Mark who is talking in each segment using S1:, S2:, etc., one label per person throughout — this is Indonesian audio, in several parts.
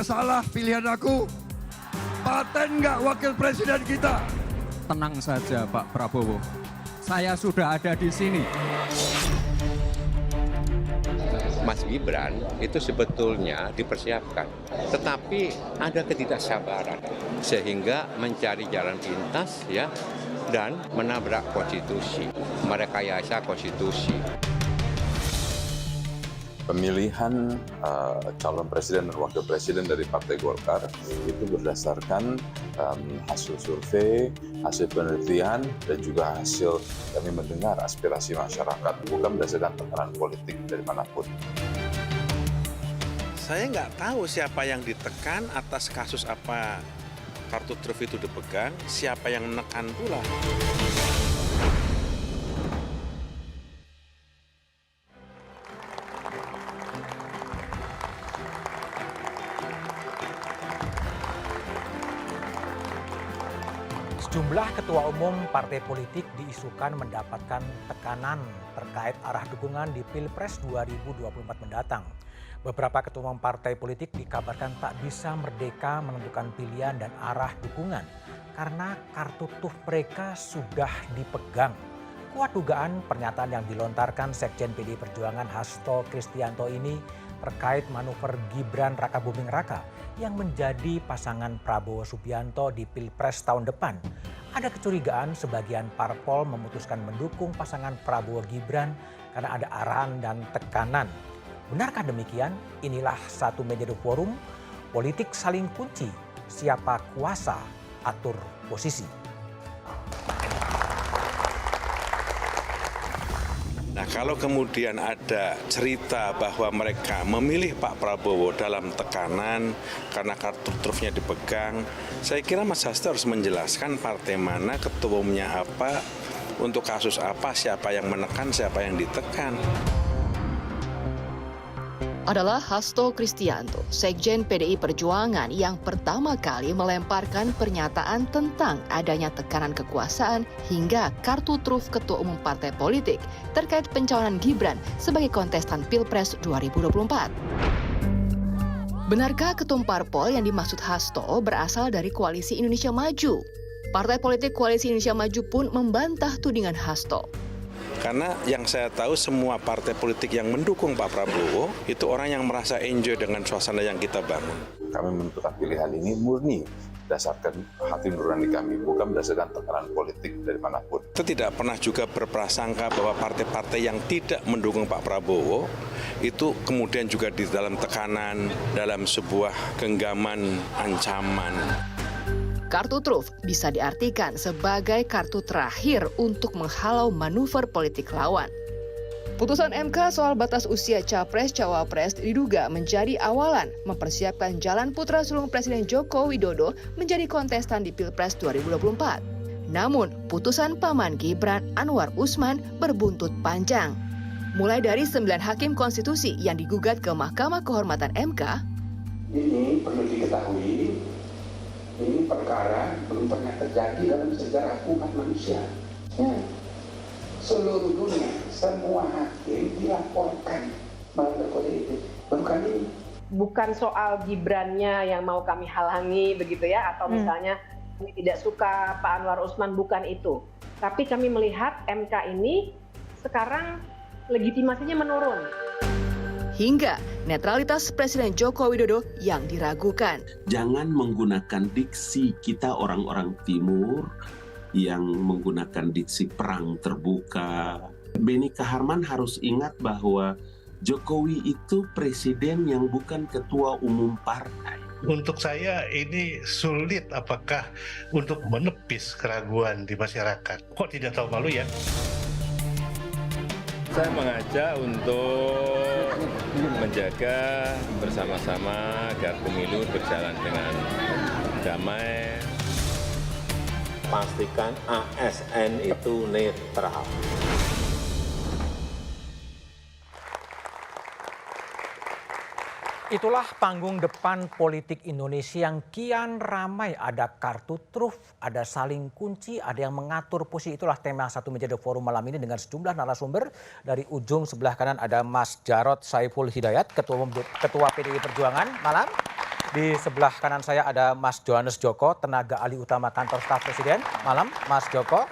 S1: salah pilihan aku? Paten nggak wakil presiden kita?
S2: Tenang saja Pak Prabowo, saya sudah ada di sini.
S3: Mas Gibran itu sebetulnya dipersiapkan, tetapi ada ketidaksabaran sehingga mencari jalan pintas ya dan menabrak konstitusi, merekayasa konstitusi.
S4: Pemilihan calon presiden dan wakil presiden dari Partai Golkar itu berdasarkan hasil survei, hasil penelitian, dan juga hasil kami mendengar aspirasi masyarakat, bukan berdasarkan tekanan politik dari manapun.
S5: Saya nggak tahu siapa yang ditekan, atas kasus apa kartu truf itu dipegang, siapa yang menekan pula.
S6: Sejumlah ketua umum partai politik diisukan mendapatkan tekanan terkait arah dukungan di Pilpres 2024 mendatang. Beberapa ketua umum partai politik dikabarkan tak bisa merdeka menentukan pilihan dan arah dukungan karena kartu truf mereka sudah dipegang. Kuat dugaan pernyataan yang dilontarkan Sekjen PDI Perjuangan Hasto Kristianto ini terkait manuver Gibran Rakabuming Raka yang menjadi pasangan Prabowo Subianto di Pilpres tahun depan. Ada kecurigaan sebagian parpol memutuskan mendukung pasangan Prabowo Gibran karena ada arahan dan tekanan. Benarkah demikian? Inilah satu meja forum politik saling kunci. Siapa kuasa atur posisi.
S5: Nah, kalau kemudian ada cerita bahwa mereka memilih Pak Prabowo dalam tekanan karena kartu trufnya dipegang, saya kira Mas Hasto harus menjelaskan partai mana, ketua umumnya apa, untuk kasus apa, siapa yang menekan, siapa yang ditekan.
S7: Adalah Hasto Kristianto, Sekjen PDI Perjuangan yang pertama kali melemparkan pernyataan tentang adanya tekanan kekuasaan hingga kartu truf ketua umum partai politik terkait pencalonan Gibran sebagai kontestan Pilpres 2024. Benarkah ketum parpol yang dimaksud Hasto berasal dari Koalisi Indonesia Maju? Partai politik Koalisi Indonesia Maju pun membantah tudingan Hasto.
S5: Karena yang saya tahu semua partai politik yang mendukung Pak Prabowo itu orang yang merasa enjoy dengan suasana yang kita bangun.
S4: Kami menentukan pilihan ini murni berdasarkan hati nurani kami, bukan berdasarkan tekanan politik dari manapun.
S5: Kita tidak pernah juga berprasangka bahwa partai-partai yang tidak mendukung Pak Prabowo itu kemudian juga di dalam tekanan, dalam sebuah genggaman, ancaman.
S7: Kartu truf bisa diartikan sebagai kartu terakhir untuk menghalau manuver politik lawan. Putusan MK soal batas usia Capres-Cawapres diduga menjadi awalan mempersiapkan jalan putra sulung Presiden Joko Widodo menjadi kontestan di Pilpres 2024. Namun, putusan paman Gibran Anwar Usman berbuntut panjang. Mulai dari 9 hakim konstitusi yang digugat ke Mahkamah Kehormatan MK,
S8: ini perlu diketahui, ini perkara belum pernah terjadi dalam sejarah umat manusia. Ya. Seluruh dunia, semua hakim dilaporkan melanggar kode etik. Baru kali ini.
S9: Bukan soal Gibrannya yang mau kami halangi begitu ya, atau misalnya kami tidak suka Pak Anwar Usman, bukan itu. Tapi kami melihat MK ini sekarang legitimasinya menurun.
S7: hingga netralitas Presiden Joko Widodo yang diragukan.
S10: Jangan menggunakan diksi kita orang-orang timur yang menggunakan diksi perang terbuka. Benny Kaharman harus ingat bahwa Jokowi itu presiden yang bukan ketua umum partai.
S11: Untuk saya ini sulit apakah untuk menepis keraguan di masyarakat. Kok tidak tahu malu ya?
S12: Saya mengajak untuk menjaga bersama-sama agar pemilu berjalan dengan damai.
S3: Pastikan ASN itu netral.
S6: Itulah panggung depan politik Indonesia yang kian ramai. Ada kartu truf, ada saling kunci, ada yang mengatur posisi. Itulah tema Satu Meja The Forum malam ini dengan sejumlah narasumber. Dari ujung sebelah kanan ada Mas Jarod Saiful Hidayat, Ketua PDI Perjuangan. Malam. Di sebelah kanan saya ada Mas Johannes Joko, tenaga ahli utama kantor staf Presiden. Malam, Mas Joko.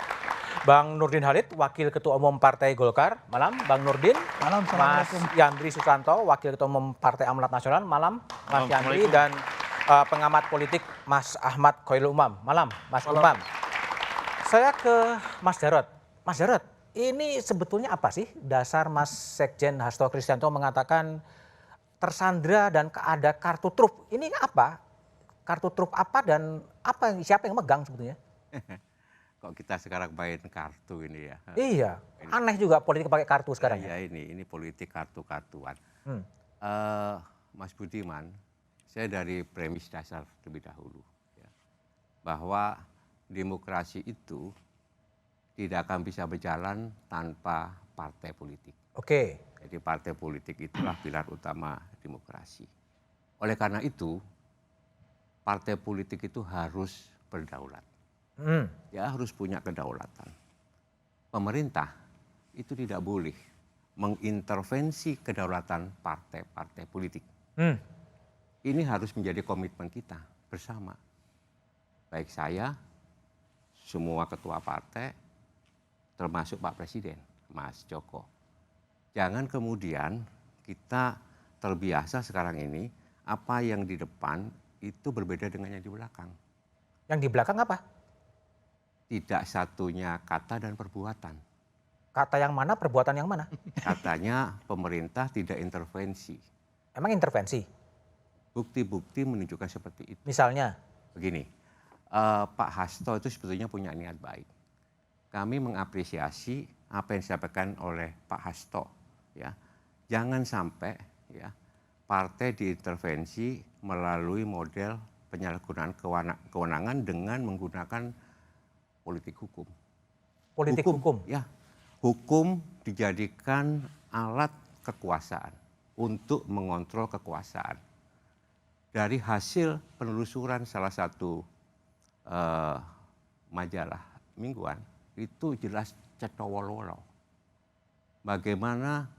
S6: Bang Nurdin Halid, Wakil Ketua Umum Partai Golkar. Malam, Bang Nurdin.
S13: Malam,
S6: Mas
S13: Assalamualaikum.
S6: Yandri Susanto, Wakil Ketua Umum Partai Amanat Nasional. Malam, Mas Yandri. Dan pengamat politik Mas Ahmad Khairul Umam. Malam, Mas Umam. Saya ke Mas Jarod. Mas Jarod, ini sebetulnya apa sih dasar Mas Sekjen Hasto Kristianto mengatakan tersandra dan ada kartu truf? Ini apa? Kartu truf apa dan siapa yang megang sebetulnya?
S3: Kok kita sekarang main kartu ini ya?
S6: Iya, aneh juga politik pakai kartu sekarang.
S3: Ya ini politik kartu-kartuan. Mas Budiman, saya dari premis dasar lebih dahulu. Ya, bahwa demokrasi itu tidak akan bisa berjalan tanpa partai politik.
S6: Oke.
S3: Jadi partai politik itulah pilar utama demokrasi. Oleh karena itu, partai politik itu harus berdaulat. Ya harus punya kedaulatan. Pemerintah itu tidak boleh mengintervensi kedaulatan partai-partai politik. Ini harus menjadi komitmen kita bersama. Baik saya, semua ketua partai, termasuk Pak Presiden, Mas Joko. Jangan kemudian kita terbiasa sekarang ini, apa yang di depan itu berbeda dengan yang di belakang.
S6: Yang di belakang apa?
S3: Tidak satunya kata dan perbuatan.
S6: Kata yang mana, perbuatan yang mana?
S3: Katanya pemerintah tidak intervensi.
S6: Emang intervensi?
S3: Bukti-bukti menunjukkan seperti itu.
S6: Misalnya?
S3: Begini, Pak Hasto itu sebetulnya punya niat baik. Kami mengapresiasi apa yang disampaikan oleh Pak Hasto. Ya, jangan sampai ya partai diintervensi melalui model penyalahgunaan kewenangan dengan menggunakan politik hukum.
S6: Politik hukum?
S3: Ya, hukum dijadikan alat kekuasaan untuk mengontrol kekuasaan. Dari hasil penelusuran salah satu majalah mingguan itu jelas cetowololo. Bagaimana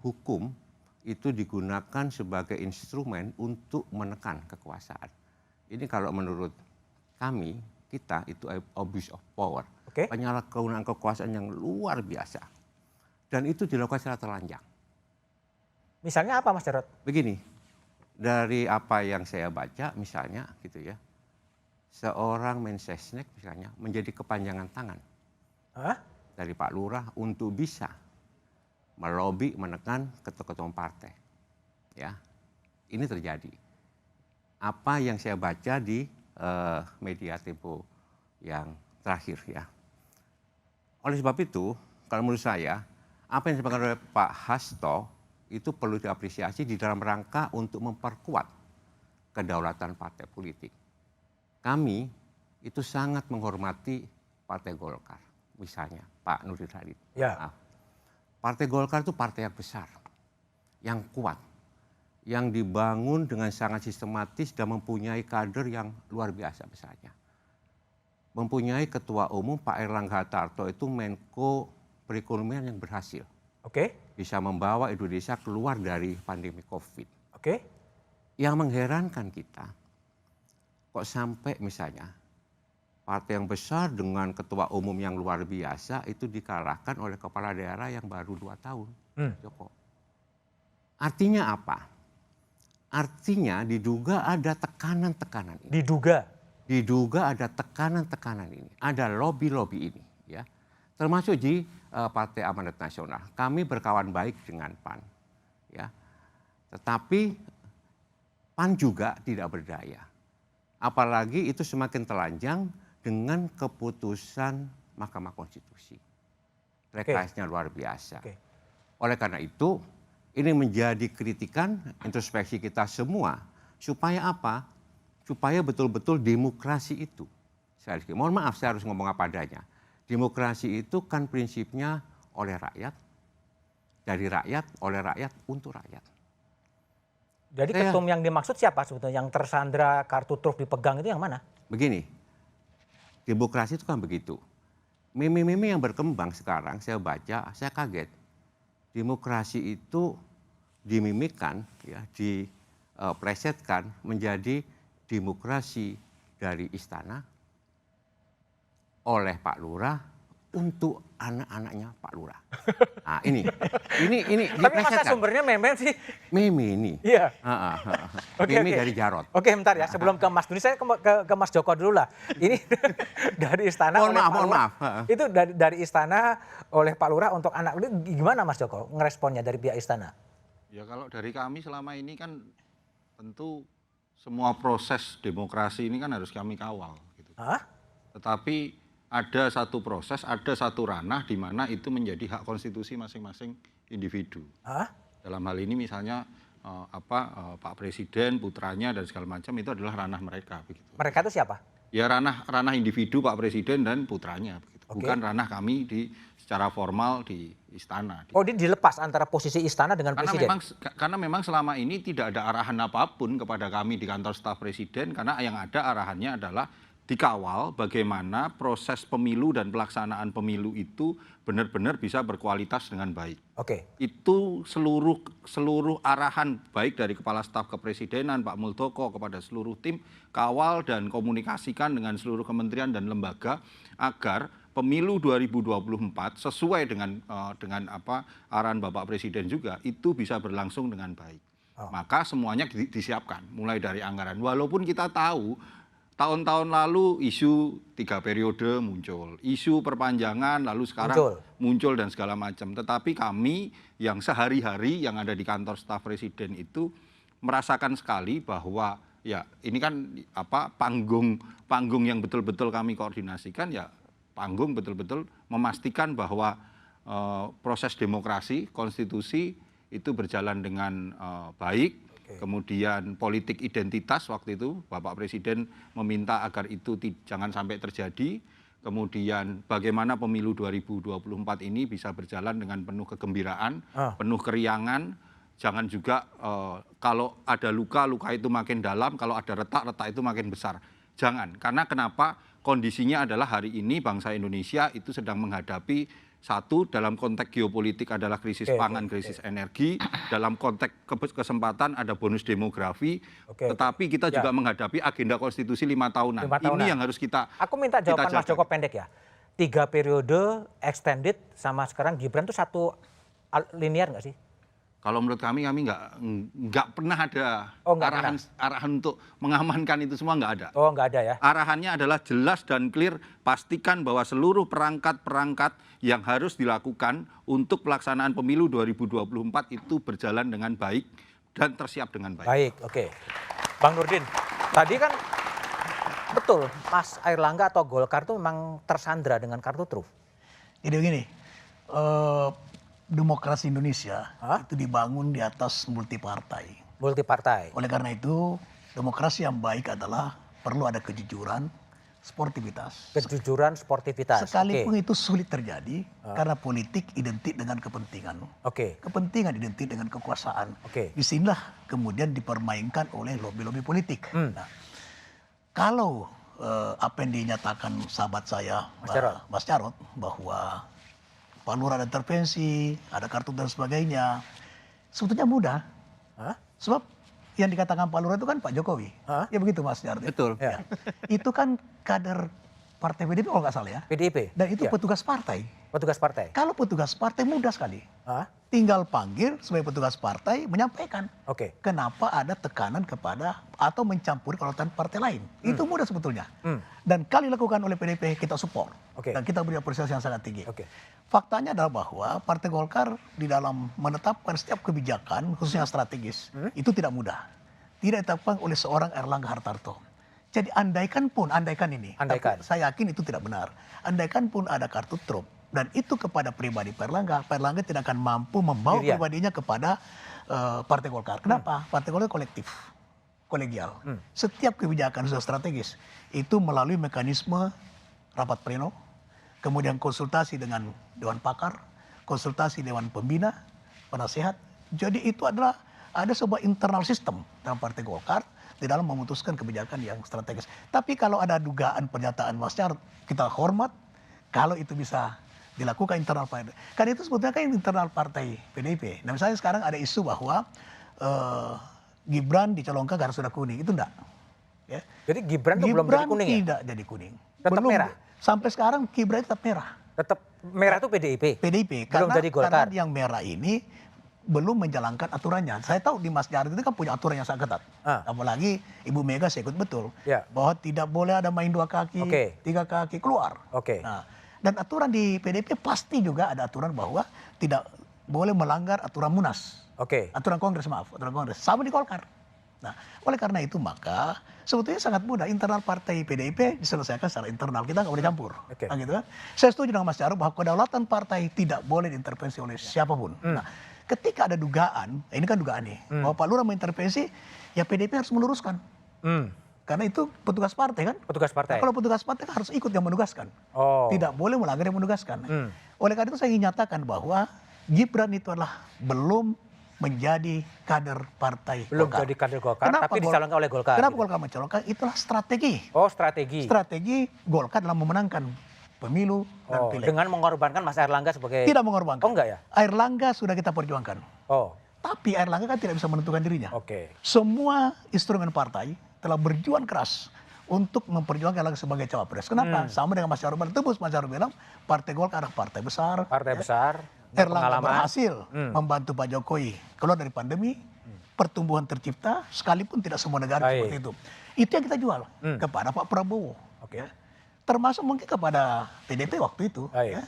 S3: hukum itu digunakan sebagai instrumen untuk menekan kekuasaan. Ini kalau menurut kami, kita itu abuse of power. Penyalahgunaan kekuasaan yang luar biasa. Dan itu dilakukan secara telanjang.
S6: Misalnya apa Mas Jarod?
S3: Begini, dari apa yang saya baca misalnya gitu ya, seorang Mensesnek misalnya menjadi kepanjangan tangan dari Pak Lurah untuk bisa melobi menekan ketua-ketua partai. Ya, ini terjadi. Apa yang saya baca di media Tempo yang terakhir ya. Oleh sebab itu, kalau menurut saya, apa yang disampaikan oleh Pak Hasto itu perlu diapresiasi di dalam rangka untuk memperkuat kedaulatan partai politik. Kami itu sangat menghormati Partai Golkar, misalnya Pak Nurdin Halid.
S6: Ya.
S3: Partai Golkar itu partai yang besar, yang kuat, yang dibangun dengan sangat sistematis dan mempunyai kader yang luar biasa besarnya. Mempunyai ketua umum Pak Erlangga Hartarto itu Menko Perekonomian yang berhasil. Bisa membawa Indonesia keluar dari pandemi COVID. Yang mengherankan kita, kok sampai misalnya partai yang besar dengan ketua umum yang luar biasa itu dikalahkan oleh kepala daerah yang baru 2 tahun. Joko. Artinya apa? Artinya diduga ada tekanan-tekanan ini. Diduga ada tekanan-tekanan ini. Ada lobby-lobby ini. Ya. Termasuk di Partai Amanat Nasional. Kami berkawan baik dengan PAN. Ya. Tetapi PAN juga tidak berdaya. Apalagi itu semakin telanjang dengan keputusan Mahkamah Konstitusi. Rekayasnya luar biasa. Oleh karena itu, ini menjadi kritikan introspeksi kita semua. Supaya apa? Supaya betul-betul demokrasi itu. Saya mohon maaf, saya harus ngomong apa adanya. Demokrasi itu kan prinsipnya oleh rakyat, dari rakyat, oleh rakyat, untuk rakyat.
S6: Jadi ketum yang dimaksud siapa sebetulnya? Yang tersandra kartu truf dipegang itu yang mana?
S3: Begini, demokrasi itu kan begitu. Meme-meme yang berkembang sekarang saya baca, saya kaget. Demokrasi itu dimimikan, ya, plesetkan menjadi demokrasi dari istana oleh Pak Lurah untuk anak-anaknya Pak Lurah. Nah, ini
S6: Tapi masa sumbernya meme sih?
S3: Meme ini.
S6: Iya.
S3: Meme dari Jarot.
S6: Oke, bentar ya. Sebelum ke Mas Duni, saya ke Mas Joko dulu lah. Ini dari istana
S3: Mohon
S6: oleh
S3: maaf.
S6: Itu dari istana oleh Pak Lurah untuk anak. Gimana Mas Joko ngeresponnya dari pihak istana?
S13: Ya kalau dari kami selama ini kan tentu semua proses demokrasi ini kan harus kami kawal. Gitu. Tetapi ada satu proses, ada satu ranah di mana itu menjadi hak konstitusi masing-masing individu. Dalam hal ini misalnya Pak Presiden, putranya dan segala macam itu adalah ranah mereka. Begitu.
S6: Mereka itu siapa?
S13: Ya ranah individu Pak Presiden dan putranya. Begitu. Bukan ranah kami secara formal di istana.
S6: Oh, ini dilepas antara posisi istana dengan presiden?
S13: Karena memang selama ini tidak ada arahan apapun kepada kami di kantor staf presiden, karena yang ada arahannya adalah dikawal bagaimana proses pemilu dan pelaksanaan pemilu itu benar-benar bisa berkualitas dengan baik.
S6: Oke.
S13: Itu seluruh arahan baik dari Kepala Staf Kepresidenan Pak Muldoko kepada seluruh tim kawal dan komunikasikan dengan seluruh kementerian dan lembaga agar pemilu 2024 sesuai dengan arahan Bapak Presiden juga itu bisa berlangsung dengan baik. Maka semuanya disiapkan mulai dari anggaran. Walaupun kita tahu tahun-tahun lalu isu 3 periode muncul, isu perpanjangan lalu sekarang muncul dan segala macam. Tetapi kami yang sehari-hari yang ada di kantor staf presiden itu merasakan sekali bahwa ya ini kan panggung yang betul-betul kami koordinasikan ya panggung betul-betul memastikan bahwa proses demokrasi, konstitusi itu berjalan dengan baik. Kemudian politik identitas waktu itu Bapak Presiden meminta agar itu jangan sampai terjadi. Kemudian bagaimana pemilu 2024 ini bisa berjalan dengan penuh kegembiraan, penuh keriangan. Jangan juga kalau ada luka itu makin dalam, kalau ada retak itu makin besar. Jangan, karena kenapa? Kondisinya adalah hari ini bangsa Indonesia itu sedang menghadapi satu, dalam konteks geopolitik adalah krisis pangan, krisis energi. Dalam konteks kesempatan ada bonus demografi. Tetapi kita juga menghadapi agenda konstitusi 5 tahunan. Ini yang harus kita
S6: Aku minta jawaban Mas Joko pendek ya. 3 periode extended sama sekarang Gibran itu satu linear nggak sih?
S13: Kalau menurut kami nggak pernah ada arahan untuk mengamankan itu semua, nggak ada.
S6: Oh, nggak ada ya?
S13: Arahannya adalah jelas dan clear, pastikan bahwa seluruh perangkat-perangkat yang harus dilakukan untuk pelaksanaan pemilu 2024 itu berjalan dengan baik dan tersiap dengan baik.
S6: Baik, oke. Bang Nurdin, tadi kan betul Mas Airlangga atau Golkar itu memang tersandra dengan kartu truf.
S14: Jadi begini, demokrasi Indonesia itu dibangun di atas multipartai.
S6: Multipartai.
S14: Oleh karena itu, demokrasi yang baik adalah perlu ada kejujuran, sportivitas.
S6: Kejujuran, sportivitas.
S14: Sekalipun itu sulit terjadi karena politik identik dengan kepentingan. Kepentingan identik dengan kekuasaan. Disinilah kemudian dipermainkan oleh lobby-lobby politik. Nah, kalau apa yang dinyatakan sahabat saya, Mas Jarot, bahwa Pak Lurah ada intervensi, ada kartu dan sebagainya. Sebetulnya mudah. Sebab yang dikatakan Pak Lurah itu kan Pak Jokowi. Ya begitu Mas Jarod.
S3: Betul.
S14: Ya. Itu kan kader partai PDIP kalau nggak salah ya.
S6: PDIP.
S14: Dan itu petugas partai.
S6: Petugas partai.
S14: Kalau petugas partai mudah sekali. Tinggal panggil sebagai petugas partai menyampaikan. Kenapa ada tekanan kepada atau mencampuri kelautan partai lain. Itu mudah sebetulnya. Dan kali dilakukan oleh PDIP kita support. Dan kita beri apresiasi yang sangat tinggi. Faktanya adalah bahwa Partai Golkar di dalam menetapkan setiap kebijakan khususnya strategis itu tidak mudah. Tidak ditetapkan oleh seorang Erlangga Hartarto. Jadi andaikan ini, saya yakin itu tidak benar. Andaikan pun ada kartu truf dan itu kepada pribadi Pak Erlangga tidak akan mampu membawa pribadinya kepada Partai Golkar. Kenapa? Partai Golkar kolektif, kolegial. Setiap kebijakan sudah strategis itu melalui mekanisme rapat pleno, kemudian konsultasi dengan Dewan Pakar, konsultasi Dewan Pembina, penasehat. Jadi itu adalah ada sebuah internal sistem dalam Partai Golkar di dalam memutuskan kebijakan yang strategis. Tapi kalau ada dugaan pernyataan Mas Jarod, kita hormat kalau itu bisa dilakukan internal partai. Kan itu sebetulnya kan internal partai PDIP. Nah misalnya sekarang ada isu bahwa Gibran dicalonkan karena sudah kuning, itu enggak. Ya.
S6: Jadi Gibran itu belum jadi kuning ya?
S14: Tidak jadi kuning.
S6: Tetap
S14: belum,
S6: merah?
S14: Sampai sekarang Gibran tetap merah.
S6: Tetap merah itu PDIP?
S14: PDIP,
S6: belum
S14: karena,
S6: jadi Golkar?
S14: karena yang merah ini belum menjalankan aturannya. Saya tahu di Mas Jarod itu kan punya aturan yang sangat ketat. Apalagi Ibu Mega saya ikut betul. Bahwa tidak boleh ada main 2 kaki, 3 kaki, keluar. Nah, dan aturan di PDIP pasti juga ada aturan bahwa tidak boleh melanggar aturan Munas. Aturan Kongres, maaf. Aturan Kongres. Sama di Golkar. Nah, oleh karena itu maka sebetulnya sangat mudah internal partai PDIP diselesaikan secara internal, kita nggak boleh campur. Nah, gitu kan. Saya setuju dengan Mas Jarod bahwa kedaulatan partai tidak boleh diintervensi oleh siapapun. Nah, ketika ada dugaan, ini kan dugaan nih, bahwa Pak Lurah mengintervensi, ya PDIP harus meluruskan. Karena itu petugas partai kan.
S6: Petugas partai.
S14: Nah, kalau petugas partai kan harus ikut yang menugaskan. Tidak boleh melanggar yang menugaskan. Oleh karena itu saya ingin nyatakan bahwa Gibran itu adalah belum menjadi kader partai
S6: belum
S14: Golkar.
S6: jadi kader Golkar, tapi dicalonkan oleh Golkar.
S14: Kenapa Golkar mencalonkan? Itulah strategi.
S6: Strategi.
S14: Strategi Golkar dalam memenangkan pemilu dan pileg.
S6: Dengan mengorbankan Mas Airlangga sebagai...
S14: Tidak mengorbankan.
S6: Enggak ya?
S14: Airlangga sudah kita perjuangkan. Tapi Airlangga kan tidak bisa menentukan dirinya. Semua instrumen partai telah berjuang keras untuk memperjuangkan Airlangga sebagai cawapres. Kenapa? Sama dengan Mas Jarod tebus, Mas Jarod bilang partai Golkar adalah partai besar.
S6: Partai besar.
S14: Erlangga berhasil membantu Pak Jokowi keluar dari pandemi, pertumbuhan tercipta, sekalipun tidak semua negara seperti itu. Itu yang kita jual kepada Pak Prabowo. Ya. Termasuk mungkin kepada PDIP waktu itu. Ya.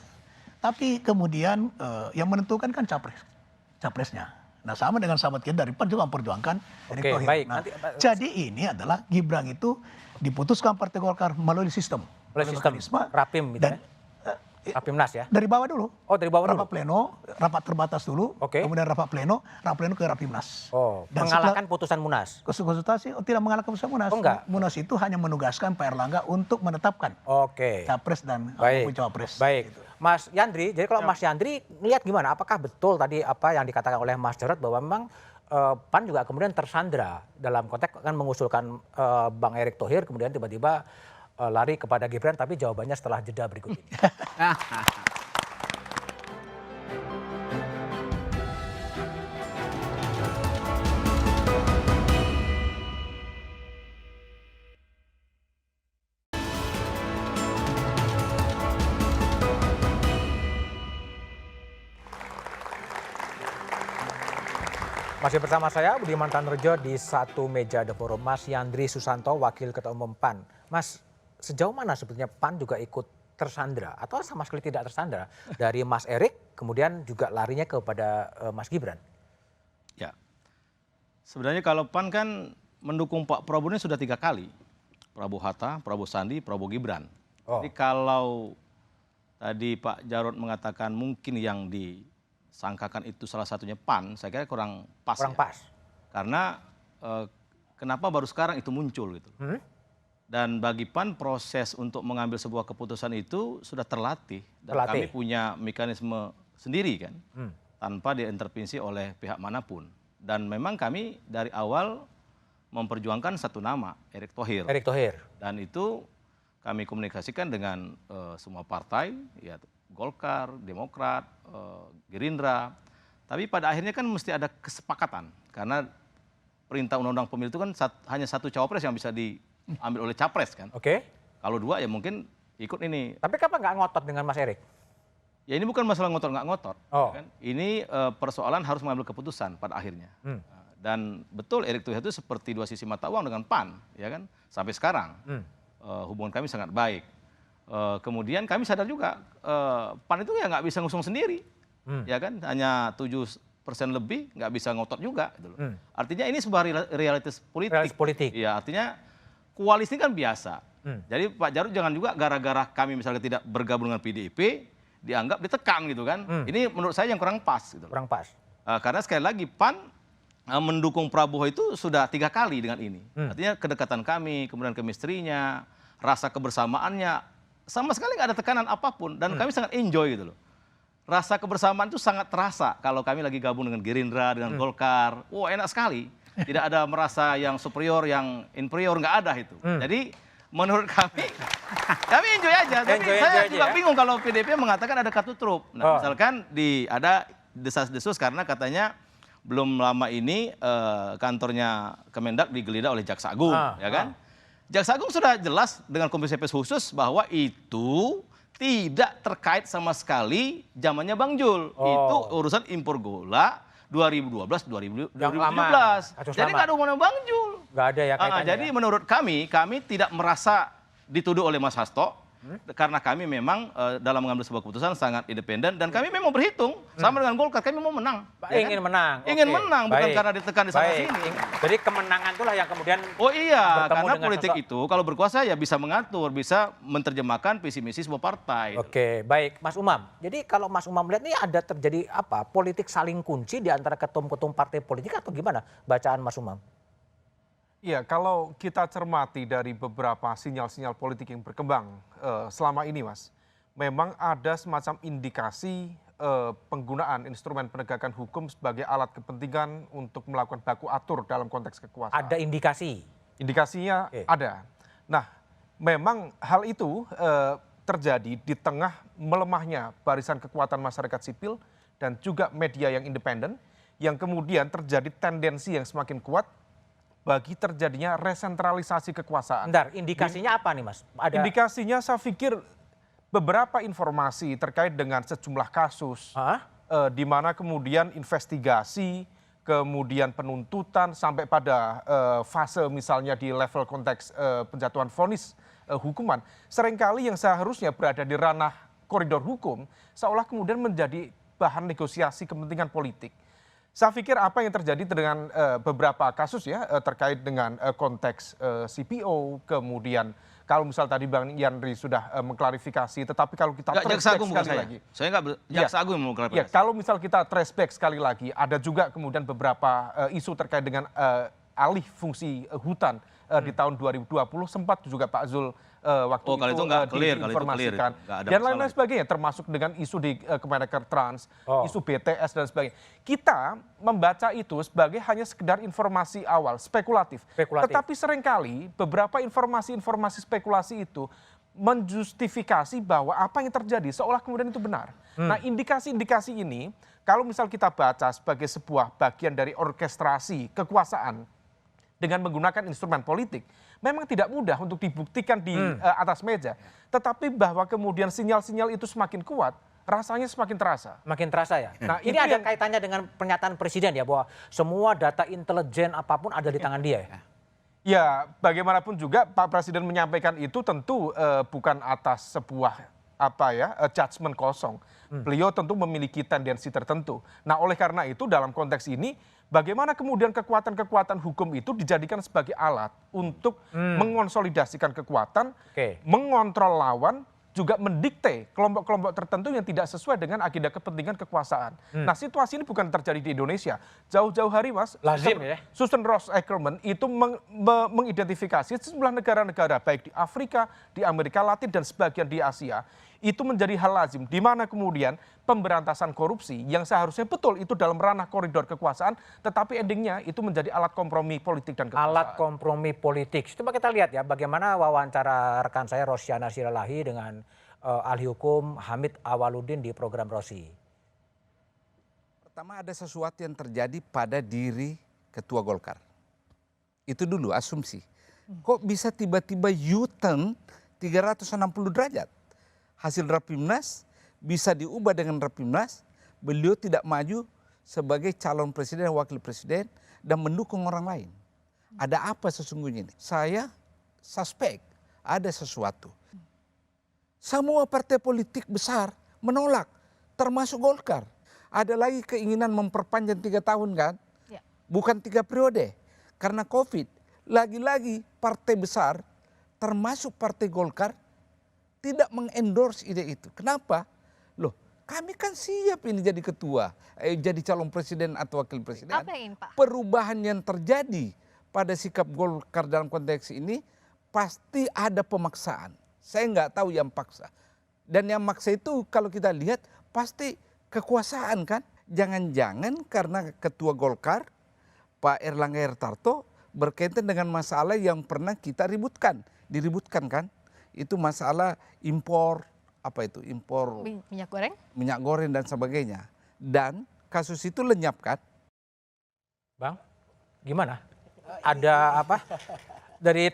S14: Tapi kemudian yang menentukan kan capresnya. Nah, sama dengan sahabat kita dari PAN juga memperjuangkan Erick Thohir. Nah, jadi ini adalah Gibran itu diputuskan Partai Golkar melalui sistem.
S6: Melalui sistem Rapim gitu ya? Rapimnas ya?
S14: Dari bawah dulu.
S6: Dari bawah dulu?
S14: Rapat pleno, rapat terbatas dulu, kemudian rapat pleno ke Rapimnas.
S6: Dan mengalahkan putusan Munas?
S14: Konsultasi, tidak mengalahkan putusan Munas.
S6: Enggak?
S14: Munas itu hanya menugaskan Pak Erlangga untuk menetapkan capres dan cawapres.
S6: Baik. Gitu. Mas Yandri, jadi kalau Mas Yandri lihat gimana? Apakah betul tadi apa yang dikatakan oleh Mas Jarod bahwa memang PAN juga kemudian tersandra dalam konteks kan mengusulkan Bang Erick Thohir, kemudian tiba-tiba lari kepada Gibran, tapi jawabannya setelah jeda berikut ini. Masih bersama saya Budiman Tanrejo di satu meja The Forum. Mas Yandri Susanto, Wakil Ketua Umum PAN. Mas, sejauh mana sebetulnya PAN juga ikut tersandra atau sama sekali tidak tersandra dari Mas Erick, kemudian juga larinya kepada Mas Gibran?
S13: Ya, sebenarnya kalau PAN kan mendukung Pak Prabowo ini sudah 3 kali. Prabowo Hatta, Prabowo Sandi, Prabowo Gibran. Jadi kalau tadi Pak Jarod mengatakan mungkin yang disangkakan itu salah satunya PAN, saya kira kurang pas. Karena kenapa baru sekarang itu muncul gitu. Dan bagi PAN proses untuk mengambil sebuah keputusan itu sudah terlatih. Dan kami punya mekanisme sendiri kan, tanpa diintervensi oleh pihak manapun. Dan memang kami dari awal memperjuangkan satu nama, Erick Thohir. Dan itu kami komunikasikan dengan semua partai, ya Golkar, Demokrat, Gerindra. Tapi pada akhirnya kan mesti ada kesepakatan. Karena perintah undang-undang pemilu itu kan hanya satu cawapres yang bisa diambil oleh capres kan. Kalau 2 ya mungkin ikut ini.
S6: Tapi kenapa nggak ngotot dengan Mas Erick?
S13: Ya ini bukan masalah ngotot nggak ngotot. Kan? Ini persoalan harus mengambil keputusan pada akhirnya. Dan betul Erick Thohir itu seperti 2 sisi mata uang dengan PAN, ya kan? Sampai sekarang hubungan kami sangat baik. Kemudian kami sadar juga PAN itu ya nggak bisa ngusung sendiri, ya kan? Hanya 7% lebih nggak bisa ngotot juga. Gitu loh. Artinya ini sebuah realitas politik. Ya, artinya koalisi kan biasa. Jadi Pak Jarod jangan juga gara-gara kami misalnya tidak bergabung dengan PDIP dianggap ditekan gitu kan? Ini menurut saya yang kurang pas. Gitu.
S6: Kurang pas.
S13: Karena sekali lagi PAN mendukung Prabowo itu sudah 3 kali dengan ini. Artinya kedekatan kami, kemudian chemistry-nya, rasa kebersamaannya, sama sekali nggak ada tekanan apapun. Dan kami sangat enjoy gitu loh. Rasa kebersamaan itu sangat terasa kalau kami lagi gabung dengan Gerindra, dengan Golkar. Wah enak sekali. Tidak ada merasa yang superior, yang inferior, nggak ada itu. Jadi menurut kami enjoy aja. Tapi saya juga bingung kalau PDIP mengatakan ada kartu truf. Nah, misalkan ada desas-desus karena katanya
S15: belum lama ini kantornya Kemendak digeledah oleh Jaksa Agung, ya kan? Jaksa Agung sudah jelas dengan Komisi Pers khusus bahwa itu tidak terkait sama sekali zamannya Bang Jul. Itu urusan impor gula 2012-2017. Jadi nggak ada hubungan Bang Jul.
S6: Nggak ada ya kaitannya.
S15: Jadi menurut kami tidak merasa dituduh oleh Mas Hasto. Karena kami memang dalam mengambil sebuah keputusan sangat independen dan kami memang berhitung sama dengan Golkar, kami mau menang.
S6: Ingin menang.
S15: Ingin menang, bukan karena ditekan di sana sini.
S6: Jadi kemenangan itulah yang kemudian
S15: karena politik itu kalau berkuasa ya bisa mengatur, bisa menerjemahkan visi misi sebuah partai.
S6: Oke, baik Mas Umam. Jadi kalau Mas Umam melihat ini ada terjadi apa? Politik saling kunci di antara ketum-ketum partai politik atau gimana bacaan Mas Umam?
S16: Iya, kalau kita cermati dari beberapa sinyal-sinyal politik yang berkembang selama ini, Mas, memang ada semacam indikasi penggunaan instrumen penegakan hukum sebagai alat kepentingan untuk melakukan baku atur dalam konteks kekuasaan.
S6: Ada indikasi?
S16: Indikasinya ada. Nah, memang hal itu terjadi di tengah melemahnya barisan kekuatan masyarakat sipil dan juga media yang independen, yang kemudian terjadi tendensi yang semakin kuat bagi terjadinya resentralisasi kekuasaan.
S6: Bentar, indikasinya apa nih Mas?
S16: Indikasinya saya pikir beberapa informasi terkait dengan sejumlah kasus, di mana kemudian investigasi, kemudian penuntutan, sampai pada fase misalnya di level konteks penjatuhan vonis hukuman, seringkali yang seharusnya berada di ranah koridor hukum, seolah kemudian menjadi bahan negosiasi kepentingan politik. Saya pikir apa yang terjadi dengan beberapa kasus ya terkait dengan konteks CPO, kemudian kalau misal tadi Bang Yandri sudah mengklarifikasi, tetapi kalau kita trace back sekali lagi.
S15: Saya nggak Jaksa Agung yang mau klarifikasi.
S16: Ya, kalau misal kita trace back sekali lagi, ada juga kemudian beberapa isu terkait dengan alih fungsi hutan di tahun 2020, sempat juga Pak Zul waktu itu diinformasikan dan lain-lain sebagainya, termasuk dengan isu di Kemenaker Trans, isu BTS dan sebagainya. Kita membaca itu sebagai hanya sekedar informasi awal, spekulatif. Tetapi seringkali beberapa informasi-informasi spekulasi itu menjustifikasi bahwa apa yang terjadi seolah kemudian itu benar. Nah, indikasi-indikasi ini kalau misal kita baca sebagai sebuah bagian dari orkestrasi kekuasaan dengan menggunakan instrumen politik, memang tidak mudah untuk dibuktikan di atas meja. Tetapi bahwa kemudian sinyal-sinyal itu semakin kuat, rasanya semakin terasa.
S6: Makin terasa ya?
S16: Nah,
S6: ini ada kaitannya dengan pernyataan Presiden ya, bahwa semua data intelijen apapun ada di tangan dia ya?
S16: Ya, bagaimanapun juga Pak Presiden menyampaikan itu tentu bukan atas sebuah judgement kosong. Beliau tentu memiliki tendensi tertentu. Nah, oleh karena itu dalam konteks ini, bagaimana kemudian kekuatan-kekuatan hukum itu dijadikan sebagai alat untuk mengonsolidasikan kekuatan, mengontrol lawan, juga mendikte kelompok-kelompok tertentu yang tidak sesuai dengan agenda kepentingan kekuasaan. Nah, situasi ini bukan terjadi di Indonesia. Jauh-jauh hari, Mas,
S6: lazim ya.
S16: Susan Ross Ackerman itu mengidentifikasi sejumlah negara-negara baik di Afrika, di Amerika Latin dan sebagian di Asia. Itu menjadi hal lazim, di mana kemudian pemberantasan korupsi yang seharusnya betul itu dalam ranah koridor kekuasaan, tetapi endingnya itu menjadi alat kompromi politik dan kekuasaan.
S6: Alat kompromi politik. Coba kita lihat ya bagaimana wawancara rekan saya Rosyana Siralahi dengan ahli hukum Hamid Awaludin di program Rosi.
S17: Pertama, ada sesuatu yang terjadi pada diri Ketua Golkar. Itu dulu asumsi. Kok bisa tiba-tiba U-turn 360 derajat? Hasil Rapimnas bisa diubah dengan Rapimnas, beliau tidak maju sebagai calon presiden dan wakil presiden dan mendukung orang lain. Ada apa sesungguhnya ini? Saya suspek ada sesuatu. Semua partai politik besar menolak, termasuk Golkar. Ada lagi keinginan memperpanjang 3 tahun kan? Ya. Bukan 3 periode. Karena COVID, lagi-lagi partai besar, termasuk partai Golkar, tidak mengendorse ide itu. Kenapa? Loh, kami kan siap ini jadi ketua, jadi calon presiden atau wakil presiden.
S18: Apa yang Pak?
S17: Perubahan yang terjadi pada sikap Golkar dalam konteks ini pasti ada pemaksaan. Saya nggak tahu yang paksa. Dan yang maksa itu kalau kita lihat pasti kekuasaan kan. Jangan-jangan karena ketua Golkar, Pak Erlangga Hartarto, berkaitan dengan masalah yang pernah kita diributkan kan. Itu masalah impor, impor
S18: minyak goreng
S17: dan sebagainya. Dan kasus itu lenyap kan,
S6: Bang, gimana? Ada apa? Dari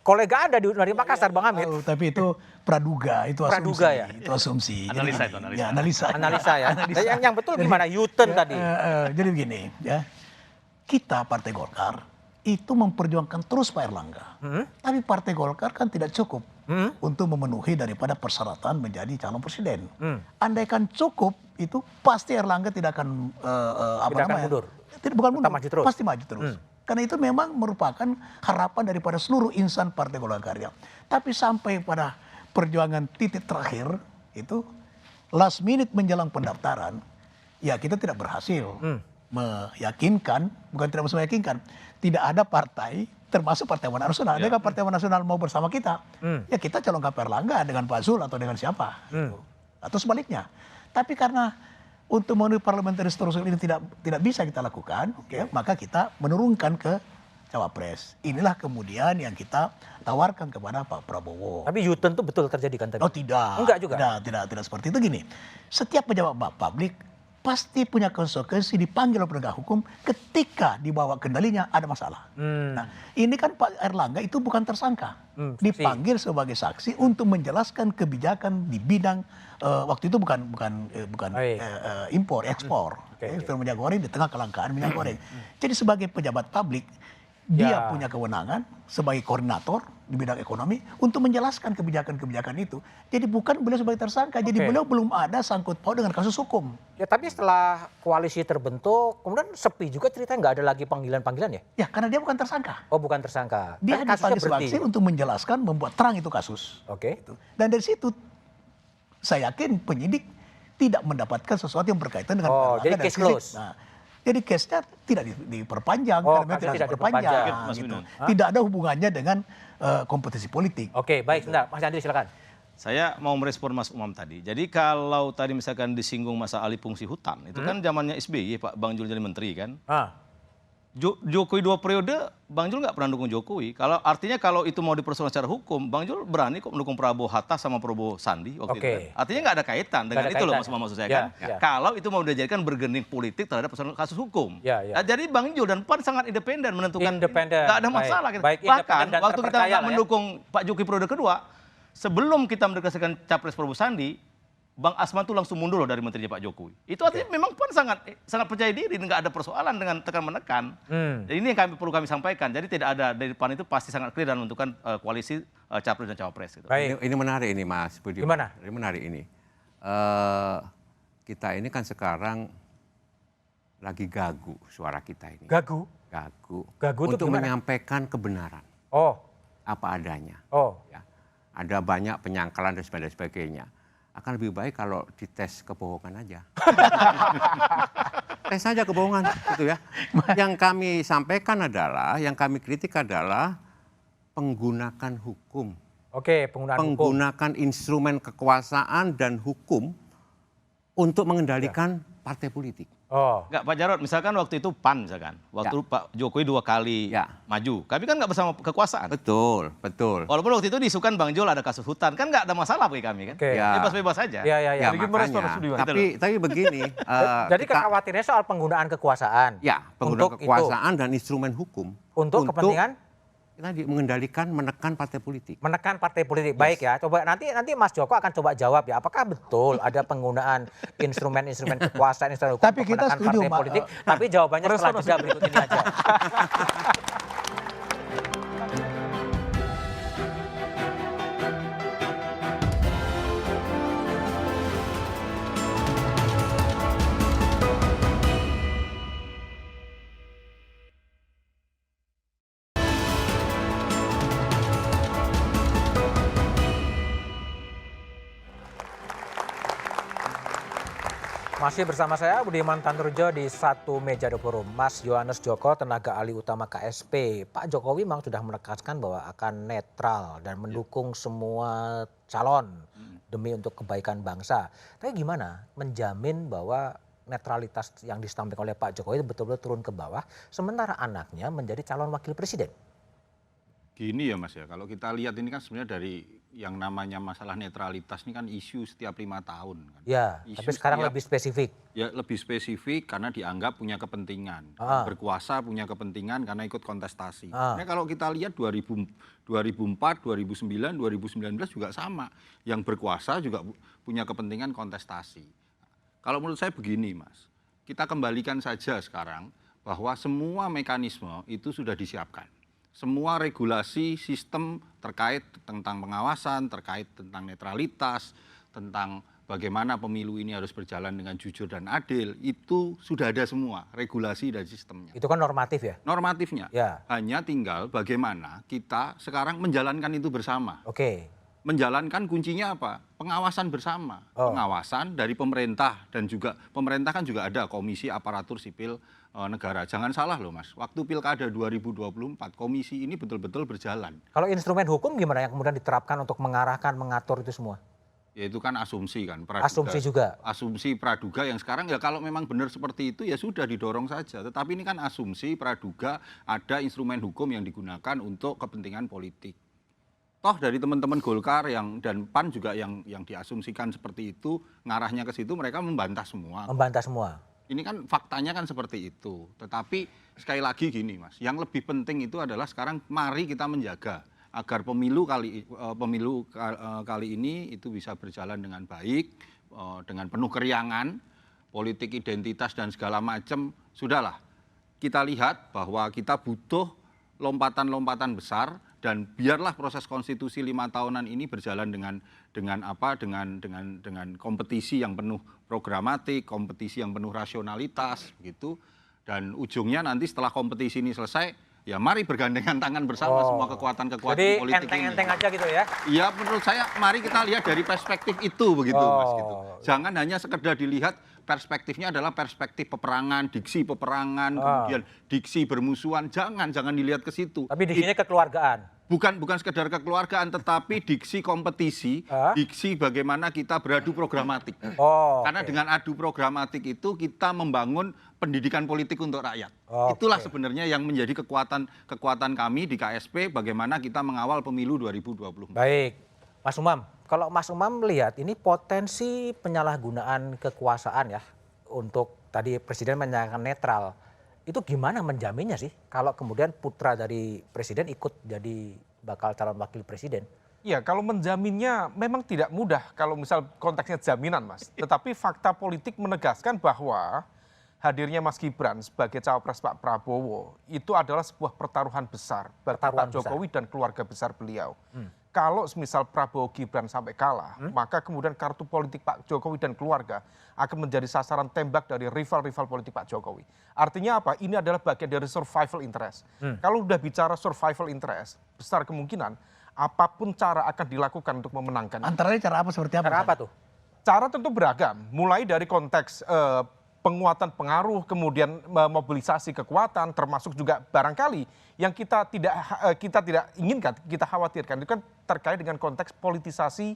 S6: kolega Anda dari Makassar, Bang Hamid.
S14: Tapi itu praduga, itu asumsi.
S6: Praduga ya?
S14: Itu asumsi.
S15: Analisa
S14: Jadi,
S15: itu, analisa.
S14: Ya, analisa.
S6: Analisa ya. Yang betul gimana? U-turn tadi.
S14: Jadi begini, ya. Kita Partai Golkar itu memperjuangkan terus Pak Erlangga. Tapi Partai Golkar kan tidak cukup untuk memenuhi daripada persyaratan menjadi calon presiden. Andaikan cukup, itu pasti Erlangga tidak akan
S6: mundur.
S14: Bukan mundur,
S6: maju terus.
S14: pasti maju terus. Karena itu memang merupakan harapan daripada seluruh insan Partai Golkar Karya. Tapi sampai pada perjuangan titik terakhir, itu last minute menjelang pendaftaran, ya kita tidak berhasil meyakinkan, bukan tidak bisa meyakinkan, tidak ada partai, termasuk Partai Amanat Nasional. Adakah Partai Amanat Nasional mau bersama kita? Ya kita calonkan Pak Erlangga dengan Pak Zul atau dengan siapa? Gitu. Atau sebaliknya. Tapi karena untuk memenuhi parliamentary threshold ini tidak bisa kita lakukan, maka kita menurunkan ke cawapres. Inilah kemudian yang kita tawarkan kepada Pak Prabowo.
S6: Tapi U-turn itu betul terjadi kan tadi?
S14: Oh tidak.
S6: Enggak juga?
S14: Tidak seperti itu. Gini, setiap pejabat publik pasti punya konsekuensi dipanggil oleh penegak hukum ketika dibawa kendalinya ada masalah. Nah, ini kan Pak Erlangga itu bukan tersangka. Dipanggil sebagai saksi untuk menjelaskan kebijakan di bidang waktu itu bukan impor, ekspor. Ekspor minyak goreng di tengah kelangkaan minyak goreng. Jadi sebagai pejabat publik, dia punya kewenangan sebagai koordinator di bidang ekonomi untuk menjelaskan kebijakan-kebijakan itu. Jadi bukan beliau sebagai tersangka, jadi beliau belum ada sangkut paut dengan kasus hukum.
S6: Ya tapi setelah koalisi terbentuk, kemudian sepi juga ceritanya, nggak ada lagi panggilan-panggilan ya?
S14: Ya karena dia bukan tersangka.
S6: Oh bukan tersangka.
S14: Dia hanya dipanggil saksi untuk menjelaskan, membuat terang itu kasus. Dan dari situ saya yakin penyidik tidak mendapatkan sesuatu yang berkaitan dengan
S6: jadi case close.
S14: Jadi case-nya tidak diperpanjang, karena tidak diperpanjang. Gitu. Tidak ada hubungannya dengan kompetisi politik.
S6: Oke, baik, sebentar. Mas Andri silakan.
S15: Saya mau merespon Mas Umam tadi. Jadi kalau tadi misalkan disinggung masa alih fungsi hutan, itu kan zamannya SBY, Pak Bang Jul jadi menteri kan. Jokowi 2 periode, Bang Jul nggak pernah dukung Jokowi. Artinya kalau itu mau dipersoalkan secara hukum, Bang Jul berani kok mendukung Prabowo Hatta sama Prabowo Sandi waktu itu. Kan? Artinya nggak ada kaitan dengan itu loh Mas Umam maksud saya kan. Kalau itu mau dijadikan bergening politik terhadap persoalan kasus hukum. Jadi Bang Jul dan PAN sangat independen menentukan. Nggak ada masalah. Bahkan waktu kita nggak mendukung Pak Jokowi periode kedua, sebelum kita mendeklarasikan capres Prabowo Sandi, Bang Asman tuh langsung mundur loh dari menterinya Pak Jokowi. Itu artinya memang PAN sangat percaya diri, nggak ada persoalan dengan tekan menekan. Jadi ini yang perlu kami sampaikan. Jadi tidak ada dari PAN itu pasti sangat clear dan menentukan koalisi capres dan cawapres. Gitu.
S3: Ini menarik ini Mas Budi.
S6: Gimana?
S3: Ini menarik ini. Kita ini kan sekarang lagi gagu suara kita ini.
S6: Gagu?
S3: Gagu untuk menyampaikan kebenaran. Apa adanya. Ya. Ada banyak penyangkalan dan sebagainya. Akan lebih baik kalau dites kebohongan aja. Tes saja kebohongan gitu ya. Yang kami sampaikan adalah, yang kami kritik adalah penggunakan hukum. Penggunakan instrumen kekuasaan dan hukum untuk mengendalikan partai politik.
S15: Enggak Pak Jarod, misalkan waktu itu PAN misalkan. Waktu Pak Jokowi 2 kali maju. Tapi kan nggak bersama kekuasaan.
S3: Betul.
S15: Walaupun waktu itu diisukan Bang Jul ada kasus hutan. Kan nggak ada masalah bagi kami kan. Bebas-bebas saja.
S3: Ya, tapi begini.
S6: Jadi kekhawatirannya soal penggunaan kekuasaan.
S3: Ya, penggunaan kekuasaan dan instrumen hukum.
S6: Untuk kepentingan?
S3: Tadi mengendalikan, menekan partai politik.
S6: Menekan partai politik, baik ya. Coba nanti Mas Joko akan coba jawab ya. Apakah betul ada penggunaan instrumen-instrumen kekuasaan, instrumen hukum
S14: tapi kita setuju,
S6: partai politik? Tapi jawabannya setelah jeda berikut ini aja. Masih bersama saya Budiman Tanurjo di satu meja The Forum. Mas Yohanes Joko, tenaga ahli utama KSP. Pak Jokowi memang sudah menegaskan bahwa akan netral dan mendukung semua calon demi untuk kebaikan bangsa. Tapi gimana menjamin bahwa netralitas yang disampaikan oleh Pak Jokowi betul-betul turun ke bawah, sementara anaknya menjadi calon wakil presiden?
S13: Gini ya Mas ya, kalau kita lihat ini kan sebenarnya dari yang namanya masalah netralitas ini kan isu setiap 5 tahun. Kan.
S6: Ya,
S13: Isu
S6: tapi sekarang lebih spesifik.
S13: Ya lebih spesifik karena dianggap punya kepentingan. Berkuasa punya kepentingan karena ikut kontestasi. Nah kalau kita lihat 2004, 2009, 2019 juga sama. Yang berkuasa juga punya kepentingan kontestasi. Kalau menurut saya begini Mas, kita kembalikan saja sekarang bahwa semua mekanisme itu sudah disiapkan. Semua regulasi sistem terkait tentang pengawasan, terkait tentang netralitas, tentang bagaimana pemilu ini harus berjalan dengan jujur dan adil, itu sudah ada semua regulasi dan sistemnya.
S6: Itu kan normatif ya?
S13: Normatifnya.
S6: Ya.
S13: Hanya tinggal bagaimana kita sekarang menjalankan itu bersama.
S6: Oke.
S13: Menjalankan kuncinya apa? Pengawasan bersama. Pengawasan dari pemerintah dan juga pemerintah kan juga ada Komisi Aparatur Sipil Negara. Jangan salah loh Mas, waktu Pilkada 2024 komisi ini betul-betul berjalan.
S6: Kalau instrumen hukum gimana yang kemudian diterapkan untuk mengarahkan, mengatur itu semua?
S13: Ya itu kan asumsi kan. Praduga,
S6: asumsi juga?
S13: Asumsi praduga yang sekarang ya kalau memang benar seperti itu ya sudah didorong saja. Tetapi ini kan asumsi praduga ada instrumen hukum yang digunakan untuk kepentingan politik. Toh dari teman-teman Golkar dan PAN juga yang diasumsikan seperti itu, ngarahnya ke situ mereka membantah semua.
S6: Membantah semua? Ini
S13: kan faktanya kan seperti itu. Tetapi sekali lagi gini Mas, yang lebih penting itu adalah sekarang mari kita menjaga agar pemilu kali ini itu bisa berjalan dengan baik, dengan penuh keriangan, politik identitas dan segala macam. Sudahlah, kita lihat bahwa kita butuh lompatan-lompatan besar. Dan biarlah proses konstitusi 5 tahunan ini berjalan dengan kompetisi yang penuh programatik, kompetisi yang penuh rasionalitas, begitu. Dan ujungnya nanti setelah kompetisi ini selesai, ya mari bergandengan tangan bersama semua kekuatan-kekuatan politik ini. Jadi
S6: enteng-enteng aja gitu ya?
S13: Ya menurut saya mari kita lihat dari perspektif itu begitu Mas. Gitu. Jangan hanya sekedar dilihat perspektifnya adalah perspektif peperangan, diksi peperangan, kemudian diksi bermusuhan. Jangan dilihat ke situ.
S6: Tapi diksinya kekeluargaan.
S13: Bukan sekedar kekeluargaan, tetapi diksi kompetisi, diksi bagaimana kita beradu programatik. Karena dengan adu programatik itu kita membangun pendidikan politik untuk rakyat. Itulah sebenarnya yang menjadi kekuatan kami di KSP, bagaimana kita mengawal pemilu 2024.
S6: Baik, Mas Umam. Kalau Mas Umam melihat ini potensi penyalahgunaan kekuasaan ya untuk tadi Presiden menyatakan netral. Itu gimana menjaminnya sih kalau kemudian putra dari presiden ikut jadi bakal calon wakil presiden?
S16: Ya kalau menjaminnya memang tidak mudah kalau misal konteksnya jaminan Mas. Tetapi fakta politik menegaskan bahwa hadirnya Mas Gibran sebagai cawapres Pak Prabowo itu adalah sebuah pertaruhan besar bagi Pak Jokowi dan keluarga besar beliau. Kalau misal Prabowo Gibran sampai kalah, maka kemudian kartu politik Pak Jokowi dan keluarga akan menjadi sasaran tembak dari rival-rival politik Pak Jokowi. Artinya apa? Ini adalah bagian dari survival interest. Kalau udah bicara survival interest, besar kemungkinan apapun cara akan dilakukan untuk memenangkan.
S14: Antara cara apa seperti apa?
S6: Cara apa tuh?
S16: Cara tentu beragam, mulai dari konteks penguatan pengaruh, kemudian mobilisasi kekuatan, termasuk juga barangkali yang kita tidak inginkan, kita khawatirkan itu kan terkait dengan konteks politisasi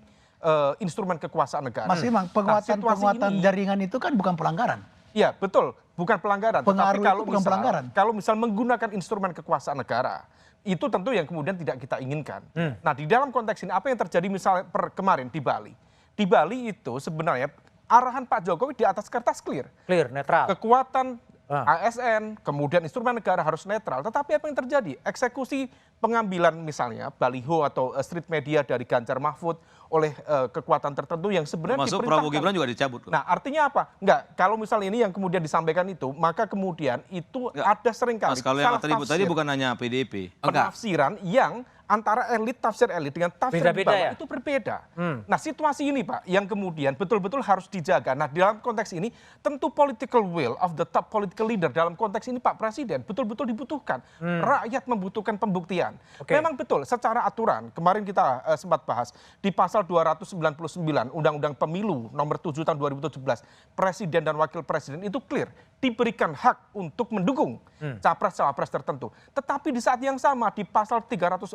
S16: instrumen kekuasaan negara.
S14: Mas Imam, penguatan jaringan itu kan bukan pelanggaran.
S16: Iya betul, bukan pelanggaran.
S14: Pengaruh
S16: tetapi
S14: itu bukan pelanggaran.
S16: Kalau misal menggunakan instrumen kekuasaan negara, itu tentu yang kemudian tidak kita inginkan. Nah di dalam konteks ini apa yang terjadi misalnya kemarin di Bali? Di Bali itu sebenarnya arahan Pak Jokowi di atas kertas clear.
S6: Clear, netral.
S16: Kekuatan ASN, kemudian instrumen negara harus netral. Tetapi apa yang terjadi? Eksekusi pengambilan misalnya baliho atau street media dari Ganjar Mahfud oleh kekuatan tertentu yang sebenarnya
S15: masuk Prabowo Gibran juga dicabut.
S16: Nah artinya apa? Enggak, kalau misalnya ini yang kemudian disampaikan itu, maka kemudian itu ada seringkali
S15: Mas, kalau yang atribut tadi bukan hanya PDIP.
S16: Penafsiran yang antara elit, tafsir elit dengan tafsir di bawah itu berbeda. Nah situasi ini Pak yang kemudian betul-betul harus dijaga. Nah dalam konteks ini tentu political will of the top political leader dalam konteks ini Pak Presiden betul-betul dibutuhkan. Rakyat membutuhkan pembuktian. Memang betul secara aturan kemarin kita sempat bahas di pasal 299 Undang-Undang Pemilu nomor 7 tahun 2017 Presiden dan Wakil Presiden itu clear diberikan hak untuk mendukung capres-cawapres tertentu. Tetapi di saat yang sama di pasal 304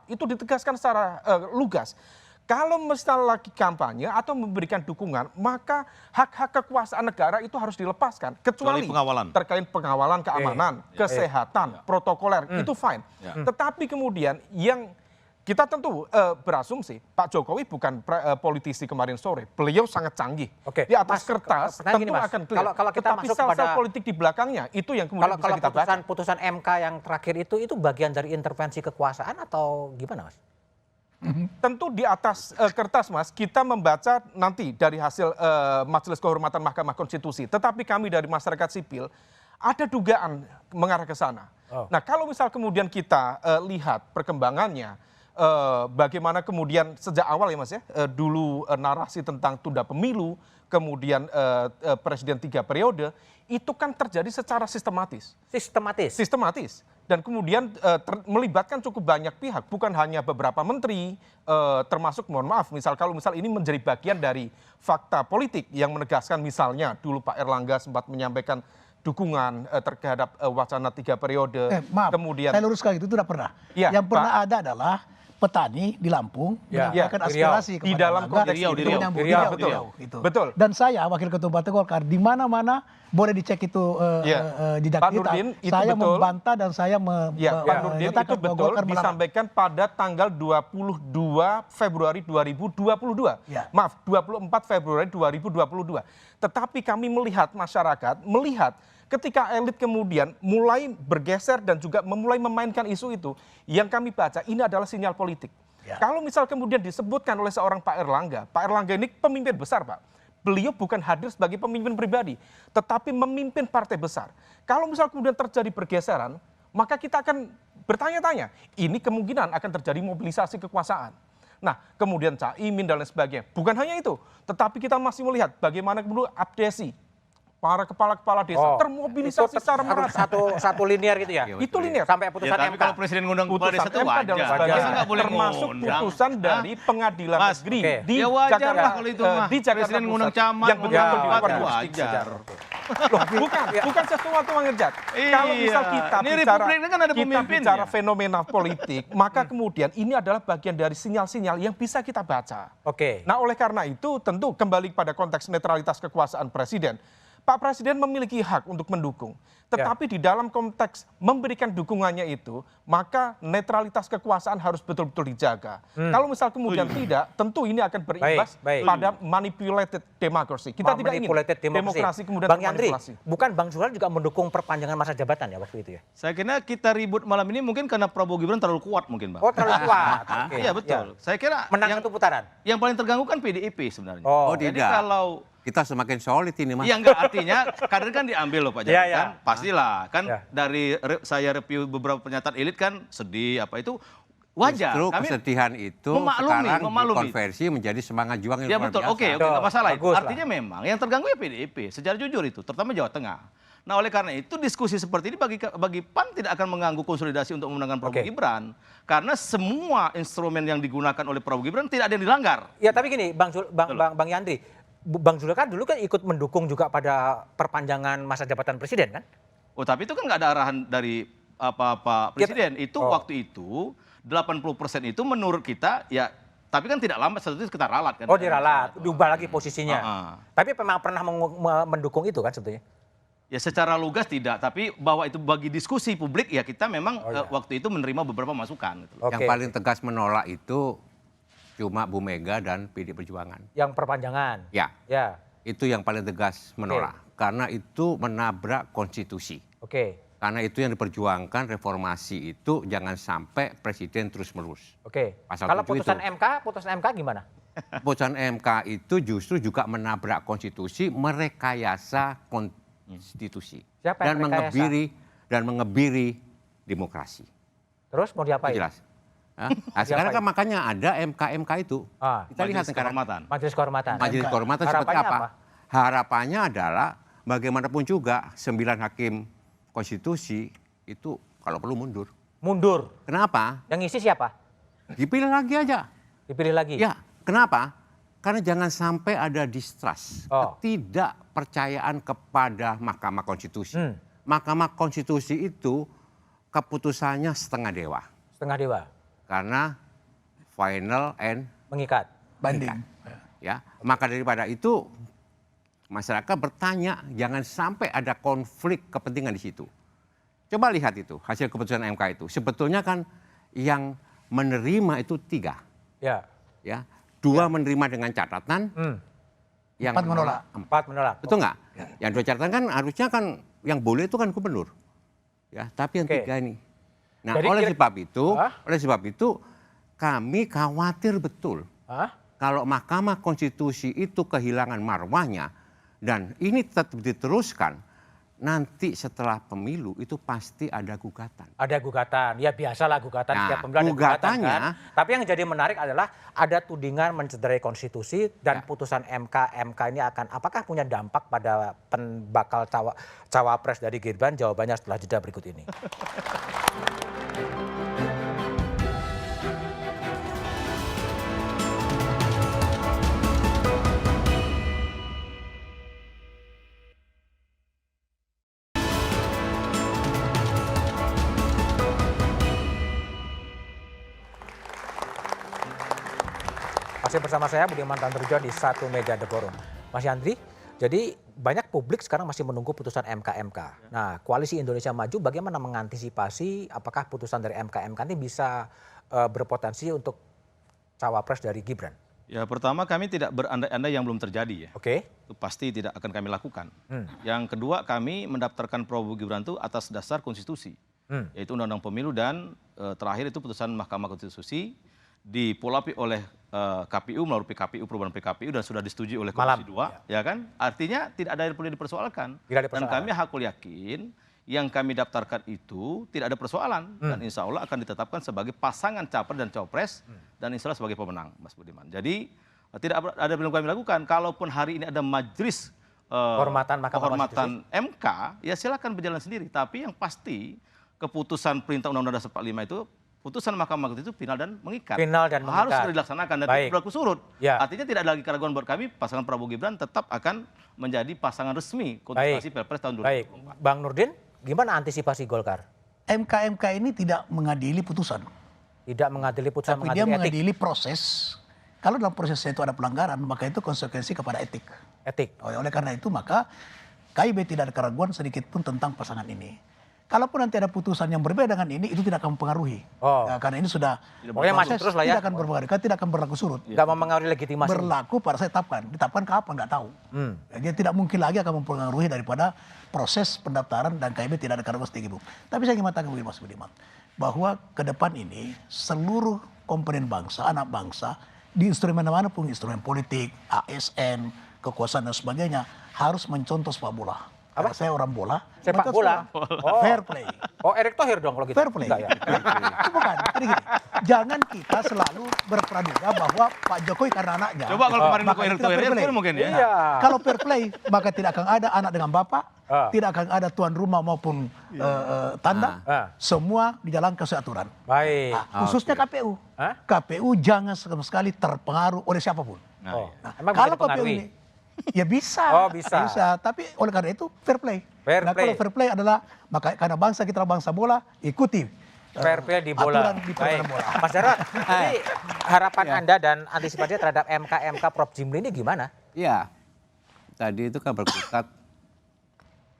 S16: itu ditegaskan secara lugas Kalau misal lagi kampanye atau memberikan dukungan, maka hak-hak kekuasaan negara itu harus dilepaskan. Kecuali
S15: pengawalan.
S16: terkait pengawalan keamanan, kesehatan, protokoler, itu fine. Tetapi kemudian yang kita tentu berasumsi Pak Jokowi bukan politisi kemarin sore. Beliau sangat canggih. Di atas kertas tentu akan clear.
S6: Kalau kita
S16: tetapi
S6: masuk
S16: sel-sel
S6: pada
S16: politik di belakangnya itu yang kemudian bisa
S6: kalau
S16: kita baca.
S6: putusan MK yang terakhir itu bagian dari intervensi kekuasaan atau gimana, Mas?
S16: Tentu di atas kertas, Mas, kita membaca nanti dari hasil Majelis Kehormatan Mahkamah Konstitusi. Tetapi kami dari masyarakat sipil ada dugaan mengarah ke sana. Nah, kalau misal kemudian kita lihat perkembangannya, bagaimana kemudian sejak awal ya Mas ya, dulu narasi tentang tunda pemilu, kemudian presiden 3 periode, itu kan terjadi secara sistematis. Sistematis. Dan kemudian melibatkan cukup banyak pihak, bukan hanya beberapa menteri, termasuk mohon maaf, kalau misal ini menjadi bagian dari fakta politik yang menegaskan misalnya dulu Pak Erlangga sempat menyampaikan dukungan terhadap wacana 3 periode.
S14: Kemudian saya luruskan itu tidak pernah. Yang pernah ada adalah petani di Lampung menyampaikan aspirasi
S16: di dalam konteks Riau. Betul.
S14: Dan saya wakil ketua Partai Golkar di mana-mana boleh dicek itu jejak
S16: Pak
S14: kita.
S16: Nurdin, itu
S14: saya
S16: betul.
S14: membantah dan saya
S16: Pak Nurdin itu betul disampaikan pada tanggal 22 Februari 2022. Maaf, 24 Februari 2022. Tetapi kami melihat masyarakat ketika elit kemudian mulai bergeser dan juga mulai memainkan isu itu, yang kami baca ini adalah sinyal politik. Kalau misal kemudian disebutkan oleh seorang Pak Erlangga ini pemimpin besar, Pak. Beliau bukan hadir sebagai pemimpin pribadi, tetapi memimpin partai besar. Kalau misal kemudian terjadi pergeseran, maka kita akan bertanya-tanya, ini kemungkinan akan terjadi mobilisasi kekuasaan. Nah, kemudian Caimin dan lain sebagainya. Bukan hanya itu, tetapi kita masih melihat bagaimana kemudian abdesi para kepala-kepala desa termobilisasi secara merata.
S6: Satu linear gitu ya?
S16: Itu linear.
S6: Sampai putusan MK.
S15: Kalau presiden ngundang kepala desa itu wajar.
S16: Termasuk putusan dari pengadilan negeri di Jakarta.
S15: Di Jakarta ngundang camat,
S16: yang betul-betul
S15: wajar.
S16: Bukan sesuatu mengerjat. Kalau misal kita bicara fenomena politik, maka kemudian ini adalah bagian dari sinyal-sinyal yang bisa kita baca. Nah, oleh karena itu tentu kembali pada konteks netralitas kekuasaan presiden. Pak Presiden memiliki hak untuk mendukung. Tetapi di dalam konteks memberikan dukungannya itu, maka netralitas kekuasaan harus betul-betul dijaga. Kalau misal kemudian tidak, tentu ini akan berimbas pada manipulated democracy. Kita tidak ingin demokrasi kemudian
S6: Bang Yandri,
S16: termanipulasi.
S6: bukan Bang Zulhas juga mendukung perpanjangan masa jabatan ya waktu itu ya?
S15: Saya kira kita ribut malam ini mungkin karena Prabowo Gibran terlalu kuat mungkin, Bang.
S6: Oh, terlalu kuat.
S15: Iya, betul. Saya kira
S6: menang satu putaran.
S15: Yang paling terganggu kan PDIP sebenarnya.
S3: Jadi
S15: tidak. Kalau
S3: kita semakin solid ini, Mas.
S15: Iya, enggak, artinya kader kan diambil loh Pak Jarod kan. Pastilah kan dari saya review beberapa pernyataan elit kan sedih apa itu wajar.
S3: Justru
S15: kami
S3: kesedihan itu sekarang dikonversi menjadi semangat juang yang
S15: ya
S3: luar
S15: betul.
S3: biasa.
S15: Oke, nggak masalah itu. Artinya memang yang terganggu ya PDIP. Secara jujur itu, terutama Jawa Tengah. Nah, oleh karena itu diskusi seperti ini bagi PAN tidak akan mengganggu konsolidasi untuk memenangkan Prabowo Gibran. Karena semua instrumen yang digunakan oleh Prabowo Gibran tidak ada yang dilanggar.
S6: Ya, tapi gini, Bang Yandri, Bang Zulhas kan dulu kan ikut mendukung juga pada perpanjangan masa jabatan presiden kan?
S15: Oh, tapi itu kan nggak ada arahan dari Pak Presiden. Itu waktu itu 80% itu menurut kita ya, tapi kan tidak lama setelah itu kita ralat kan.
S6: Oh, diralat, diubah lagi posisinya. Tapi memang pernah mendukung itu kan sebetulnya?
S15: Ya secara lugas tidak, tapi bahwa itu bagi diskusi publik ya kita memang waktu itu menerima beberapa masukan. Gitu.
S3: Yang paling tegas menolak itu cuma Bu Mega dan PD Perjuangan.
S6: Yang perpanjangan?
S3: Ya. Itu yang paling tegas menolak. Karena itu menabrak konstitusi. Karena itu yang diperjuangkan reformasi itu jangan sampai presiden terus-menerus.
S6: Kalau putusan MK gimana?
S3: Putusan MK itu justru juga menabrak konstitusi, merekayasa konstitusi.
S6: Siapa yang
S3: dan mengebiri demokrasi.
S6: Terus mau diapain?
S3: Jelas. Sekarang kan makanya ada MK itu. Kita lihat sekarang.
S6: Majelis Kehormatan.
S3: Majelis Kehormatan seperti apa? Harapannya adalah bagaimanapun juga 9 hakim konstitusi itu kalau perlu mundur.
S6: Mundur?
S3: Kenapa?
S6: Yang ngisi siapa?
S3: Dipilih lagi aja.
S6: Dipilih lagi?
S3: Ya, kenapa? Karena jangan sampai ada distrust, ketidakpercayaan kepada Mahkamah Konstitusi. Mahkamah Konstitusi itu keputusannya setengah dewa.
S6: Setengah dewa?
S3: Karena final and
S6: mengikat.
S14: Banding.
S3: Ya, maka daripada itu masyarakat bertanya, jangan sampai ada konflik kepentingan di situ. Coba lihat itu hasil keputusan MK itu. Sebetulnya kan yang menerima itu 3.
S6: Ya.
S3: Ya, 2 menerima dengan catatan, yang
S14: 4 menolak.
S6: 4 menolak.
S3: Betul nggak? Yang 2 catatan kan harusnya kan yang boleh itu kan gubernur. Ya, tapi yang 3 ini. Nah,
S6: Jadi,
S3: oleh sebab itu kami khawatir betul kalau Mahkamah Konstitusi itu kehilangan marwahnya dan ini tetap diteruskan, nanti setelah pemilu itu pasti ada gugatan.
S6: Ada gugatan, ya biasalah gugatan setiap pemilu ada gugatan kan. Tapi yang jadi menarik adalah ada tudingan mencederai konstitusi dan putusan MK ini akan apakah punya dampak pada bakal cawapres dari Gibran? Jawabannya setelah jeda berikut ini. Masih bersama saya Budiman Tanturjo di Satu Meja The Forum. Mas Yandri, jadi banyak publik sekarang masih menunggu putusan MK. Nah, Koalisi Indonesia Maju bagaimana mengantisipasi apakah putusan dari MK ini bisa berpotensi untuk cawapres dari Gibran?
S15: Ya pertama kami tidak berandai-andai yang belum terjadi ya.
S6: Oke.
S15: Itu pasti tidak akan kami lakukan. Yang kedua kami mendaftarkan Prabowo Gibran itu atas dasar konstitusi. Yaitu Undang-Undang Pemilu dan terakhir itu putusan Mahkamah Konstitusi dipolapi oleh KPU melalui PKPU, perubahan PKPU dan sudah disetujui oleh Komisi 2, ya kan? Artinya tidak ada yang perlu dipersoalkan. Dan kami hakul yakin yang kami daftarkan itu tidak ada persoalan dan insya Allah akan ditetapkan sebagai pasangan capres dan cawapres dan insya Allah sebagai pemenang, Mas Budiman. Jadi tidak ada yang kami lakukan. Kalaupun hari ini ada majelis kehormatan MK, ya silakan berjalan sendiri. Tapi yang pasti keputusan perintah Undang-Undang Dasar 45 itu putusan Mahkamah Konstitusi itu final dan mengikat.
S6: Final dan mengikat.
S15: Harus segera dilaksanakan dan tidak berlaku surut.
S6: Ya.
S15: Artinya tidak ada lagi keraguan buat kami, pasangan Prabowo Gibran tetap akan menjadi pasangan resmi kontestasi Pilpres tahun 2024.
S6: Baik, Bang Nurdin, gimana antisipasi Golkar?
S14: MK ini tidak mengadili putusan.
S6: Tidak mengadili putusan,
S14: tapi dia mengadili proses. Kalau dalam prosesnya itu ada pelanggaran, maka itu konsekuensi kepada etik. Oleh karena itu maka KIB tidak ada keraguan sedikit pun tentang pasangan ini. Kalaupun nanti ada putusan yang berbeda dengan ini, itu tidak akan mempengaruhi. Ya, karena ini sudah
S6: masih terus lah ya.
S14: Tidak akan berpengaruh, tidak akan berlaku surut.
S6: Tidak mempengaruhi legitimasi.
S14: Berlaku pada saat ditetapkan kapan nggak tahu. Dia tidak mungkin lagi akan mempengaruhi daripada proses pendaftaran dan KIB tidak ada keraguan sedikit pun. Tapi saya ingin mengatakan begini Mas Budiman, bahwa ke depan ini seluruh komponen bangsa, anak bangsa, di instrumen manapun, instrumen politik, ASN, kekuasaan dan sebagainya, harus mencontoh sepak bola. Apa? Saya orang bola.
S6: Sepak bola?
S14: Oh. Fair play.
S6: Oh, Erick Thohir dong kalau gitu.
S14: Fair play.
S6: Ya?
S14: Itu bukan. Jadi gini, jangan kita selalu berpraduga bahwa Pak Jokowi karena anaknya.
S15: Coba kalau kemarin dukung Erick Thohir, itu mungkin ya.
S14: Iya. Kalau fair play, maka tidak akan ada anak dengan bapak, tidak akan ada tuan rumah maupun tanda. Semua dijalankan sesuai aturan.
S6: Baik.
S14: Khususnya KPU. KPU jangan sama sekali terpengaruh oleh siapapun. Kalau KPU ini ya bisa, bisa. Tapi oleh karena itu fair play. Kalau fair play adalah maka karena bangsa kita bangsa bola, ikuti
S6: fair play di bola.
S14: Bola.
S6: Mas Jarod, jadi harapan Anda dan antisipasinya terhadap MK Prof Jimli ini gimana?
S3: Iya, tadi itu kan berkutat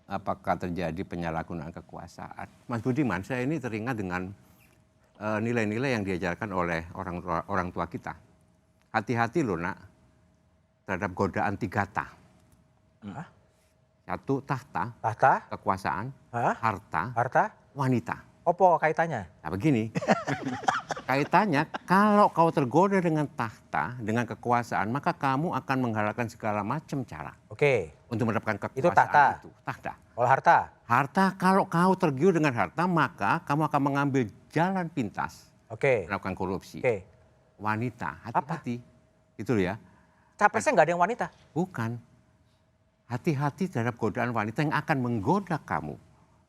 S3: apakah terjadi penyalahgunaan kekuasaan. Mas Budiman, saya ini teringat dengan nilai-nilai yang diajarkan oleh orang tua kita. Hati-hati loh nak terhadap godaan 3 ta. 1 tahta, kekuasaan, harta, wanita.
S6: Apa kaitannya?
S3: Nah begini, kaitannya kalau kau tergoda dengan tahta, dengan kekuasaan, maka kamu akan menghalalkan segala macam cara. Untuk mendapatkan kekuasaan itu. Tahta.
S6: Kalau harta?
S3: Harta, kalau kau tergiur dengan harta, maka kamu akan mengambil jalan pintas. Melakukan korupsi. Wanita, hati-hati. Itu ya.
S6: Capresnya nggak ada yang wanita?
S3: Bukan. Hati-hati terhadap godaan wanita yang akan menggoda kamu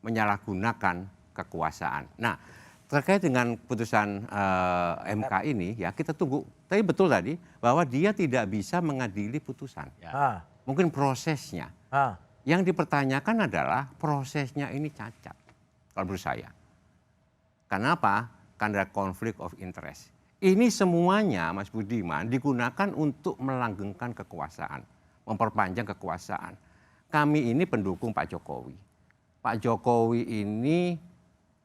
S3: menyalahgunakan kekuasaan. Nah, terkait dengan putusan MK ini, ya kita tunggu. Tapi betul tadi bahwa dia tidak bisa mengadili putusan. Mungkin prosesnya. Yang dipertanyakan adalah prosesnya ini cacat, kalau menurut saya. Kenapa? Karena ada konflik of interest. Ini semuanya, Mas Budiman, digunakan untuk melanggengkan kekuasaan, memperpanjang kekuasaan. Kami ini pendukung Pak Jokowi. Pak Jokowi ini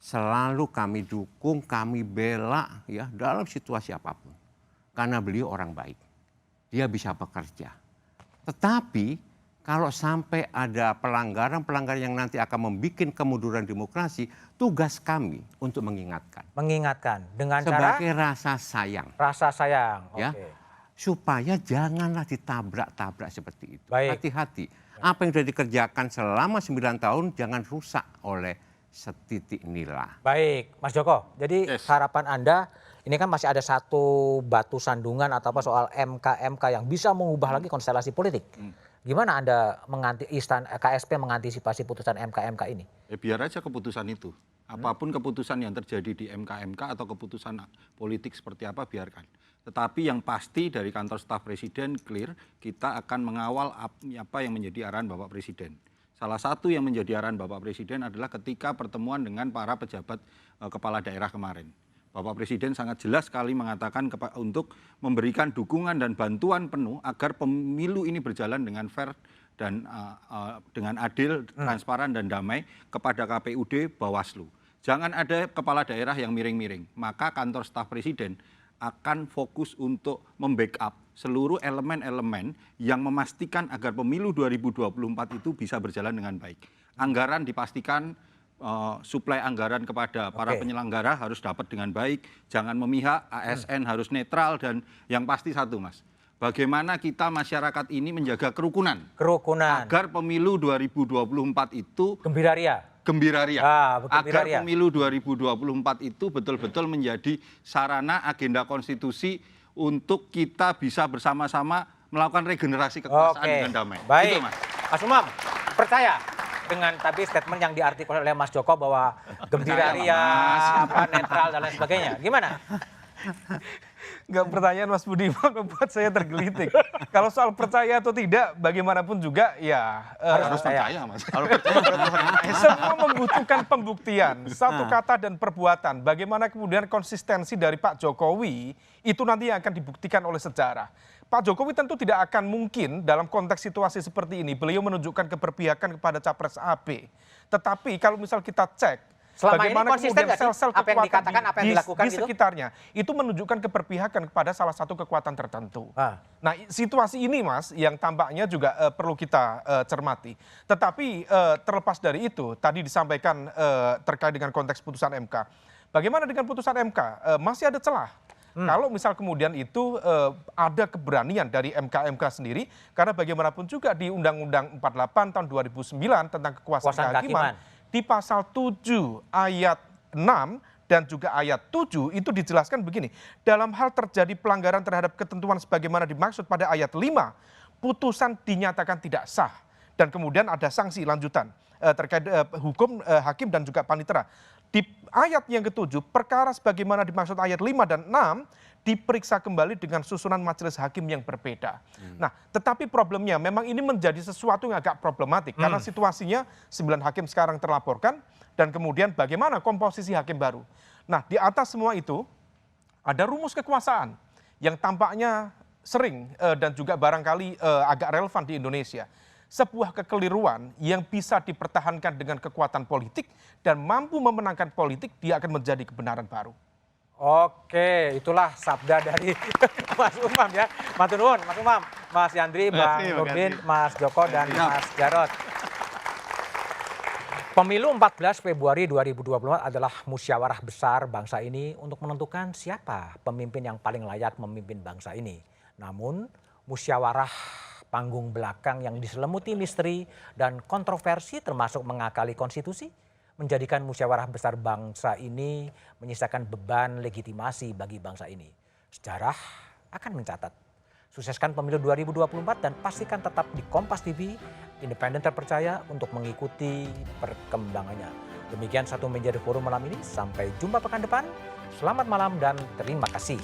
S3: selalu kami dukung, kami bela ya dalam situasi apapun. Karena beliau orang baik. Dia bisa bekerja. Tetapi kalau sampai ada pelanggaran-pelanggaran yang nanti akan membuat kemunduran demokrasi, tugas kami untuk mengingatkan.
S6: Mengingatkan dengan
S3: sebagai
S6: cara
S3: rasa sayang.
S6: Rasa sayang.
S3: Ya.
S6: Oke.
S3: Supaya janganlah ditabrak-tabrak seperti itu.
S6: Baik.
S3: Hati-hati. Apa yang sudah dikerjakan selama 9 tahun jangan rusak oleh setitik nila.
S6: Baik, Mas Joko. Jadi harapan Anda ini kan masih ada satu batu sandungan atau apa soal MK yang bisa mengubah lagi konstelasi politik. Gimana Anda KSP mengantisipasi putusan MK ini?
S13: Ya biar aja keputusan itu. Apapun keputusan yang terjadi di MK atau keputusan politik seperti apa biarkan. Tetapi yang pasti dari kantor staf presiden clear, kita akan mengawal apa yang menjadi arahan Bapak Presiden. Salah satu yang menjadi arahan Bapak Presiden adalah ketika pertemuan dengan para pejabat kepala daerah kemarin. Bapak Presiden sangat jelas sekali mengatakan untuk memberikan dukungan dan bantuan penuh agar pemilu ini berjalan dengan fair dan dengan adil, transparan dan damai kepada KPUD Bawaslu. Jangan ada kepala daerah yang miring-miring. Maka kantor staf Presiden akan fokus untuk membackup seluruh elemen-elemen yang memastikan agar pemilu 2024 itu bisa berjalan dengan baik. Anggaran dipastikan suplai anggaran kepada para penyelenggara harus dapat dengan baik, jangan memihak, ASN harus netral, dan yang pasti satu Mas, bagaimana kita masyarakat ini menjaga kerukunan. Agar pemilu 2024 itu gembira ria. Agar pemilu 2024 itu betul-betul menjadi sarana agenda konstitusi untuk kita bisa bersama-sama melakukan regenerasi kekuasaan dengan damai.
S6: Baik,
S13: gitu, Mas.
S6: Mas Umam, percaya dengan tadi statement yang diartikulasi oleh Mas Joko bahwa gembira ria, netral dan lain sebagainya. Gimana?
S16: Enggak, pertanyaan Mas Budiman membuat saya tergelitik. Kalau soal percaya atau tidak, bagaimanapun juga ya
S13: harus percaya, Mas.
S16: Semua membutuhkan pembuktian, satu kata dan perbuatan. Bagaimana kemudian konsistensi dari Pak Jokowi itu nanti yang akan dibuktikan oleh sejarah. Pak Jokowi tentu tidak akan mungkin dalam konteks situasi seperti ini beliau menunjukkan keberpihakan kepada capres AB. Tetapi kalau misal kita cek
S6: selama
S16: bagaimana
S6: ini
S16: kemudian sel-sel
S6: apa yang dikatakan, apa yang dilakukan
S16: di sekitarnya itu menunjukkan keberpihakan kepada salah satu kekuatan tertentu. Nah, situasi ini Mas yang tampaknya juga perlu kita cermati. Tetapi terlepas dari itu tadi disampaikan terkait dengan konteks putusan MK. Bagaimana dengan putusan MK? Masih ada celah. Kalau misal kemudian itu ada keberanian dari MK sendiri, karena bagaimanapun juga di Undang-Undang 48 tahun 2009 tentang kekuasaan kehakiman, di pasal 7 ayat 6 dan juga ayat 7 itu dijelaskan begini, dalam hal terjadi pelanggaran terhadap ketentuan sebagaimana dimaksud pada ayat 5, putusan dinyatakan tidak sah. Dan kemudian ada sanksi lanjutan terkait hukum hakim dan juga panitera. Di ayat yang ke-7, perkara sebagaimana dimaksud ayat 5 dan 6 diperiksa kembali dengan susunan majelis hakim yang berbeda. Nah, tetapi problemnya memang ini menjadi sesuatu yang agak problematik karena situasinya 9 hakim sekarang terlaporkan dan kemudian bagaimana komposisi hakim baru. Nah, di atas semua itu ada rumus kekuasaan yang tampaknya sering dan juga barangkali agak relevan di Indonesia. Sebuah kekeliruan yang bisa dipertahankan dengan kekuatan politik dan mampu memenangkan politik, dia akan menjadi kebenaran baru.
S6: Oke, itulah sabda dari Mas Umam ya. Matur nuwun, Mas Umam, Mas Yandri, Bang Nurdin, Mas Joko, dan Mas Jarod. Pemilu 14 Februari 2024 adalah musyawarah besar bangsa ini untuk menentukan siapa pemimpin yang paling layak memimpin bangsa ini. Namun, musyawarah panggung belakang yang diselimuti misteri dan kontroversi termasuk mengakali konstitusi menjadikan musyawarah besar bangsa ini menyisakan beban legitimasi bagi bangsa ini. Sejarah akan mencatat. Sukseskan pemilu 2024 dan pastikan tetap di Kompas TV, independen terpercaya untuk mengikuti perkembangannya. Demikian Satu Meja di Forum malam ini. Sampai jumpa pekan depan. Selamat malam dan terima kasih.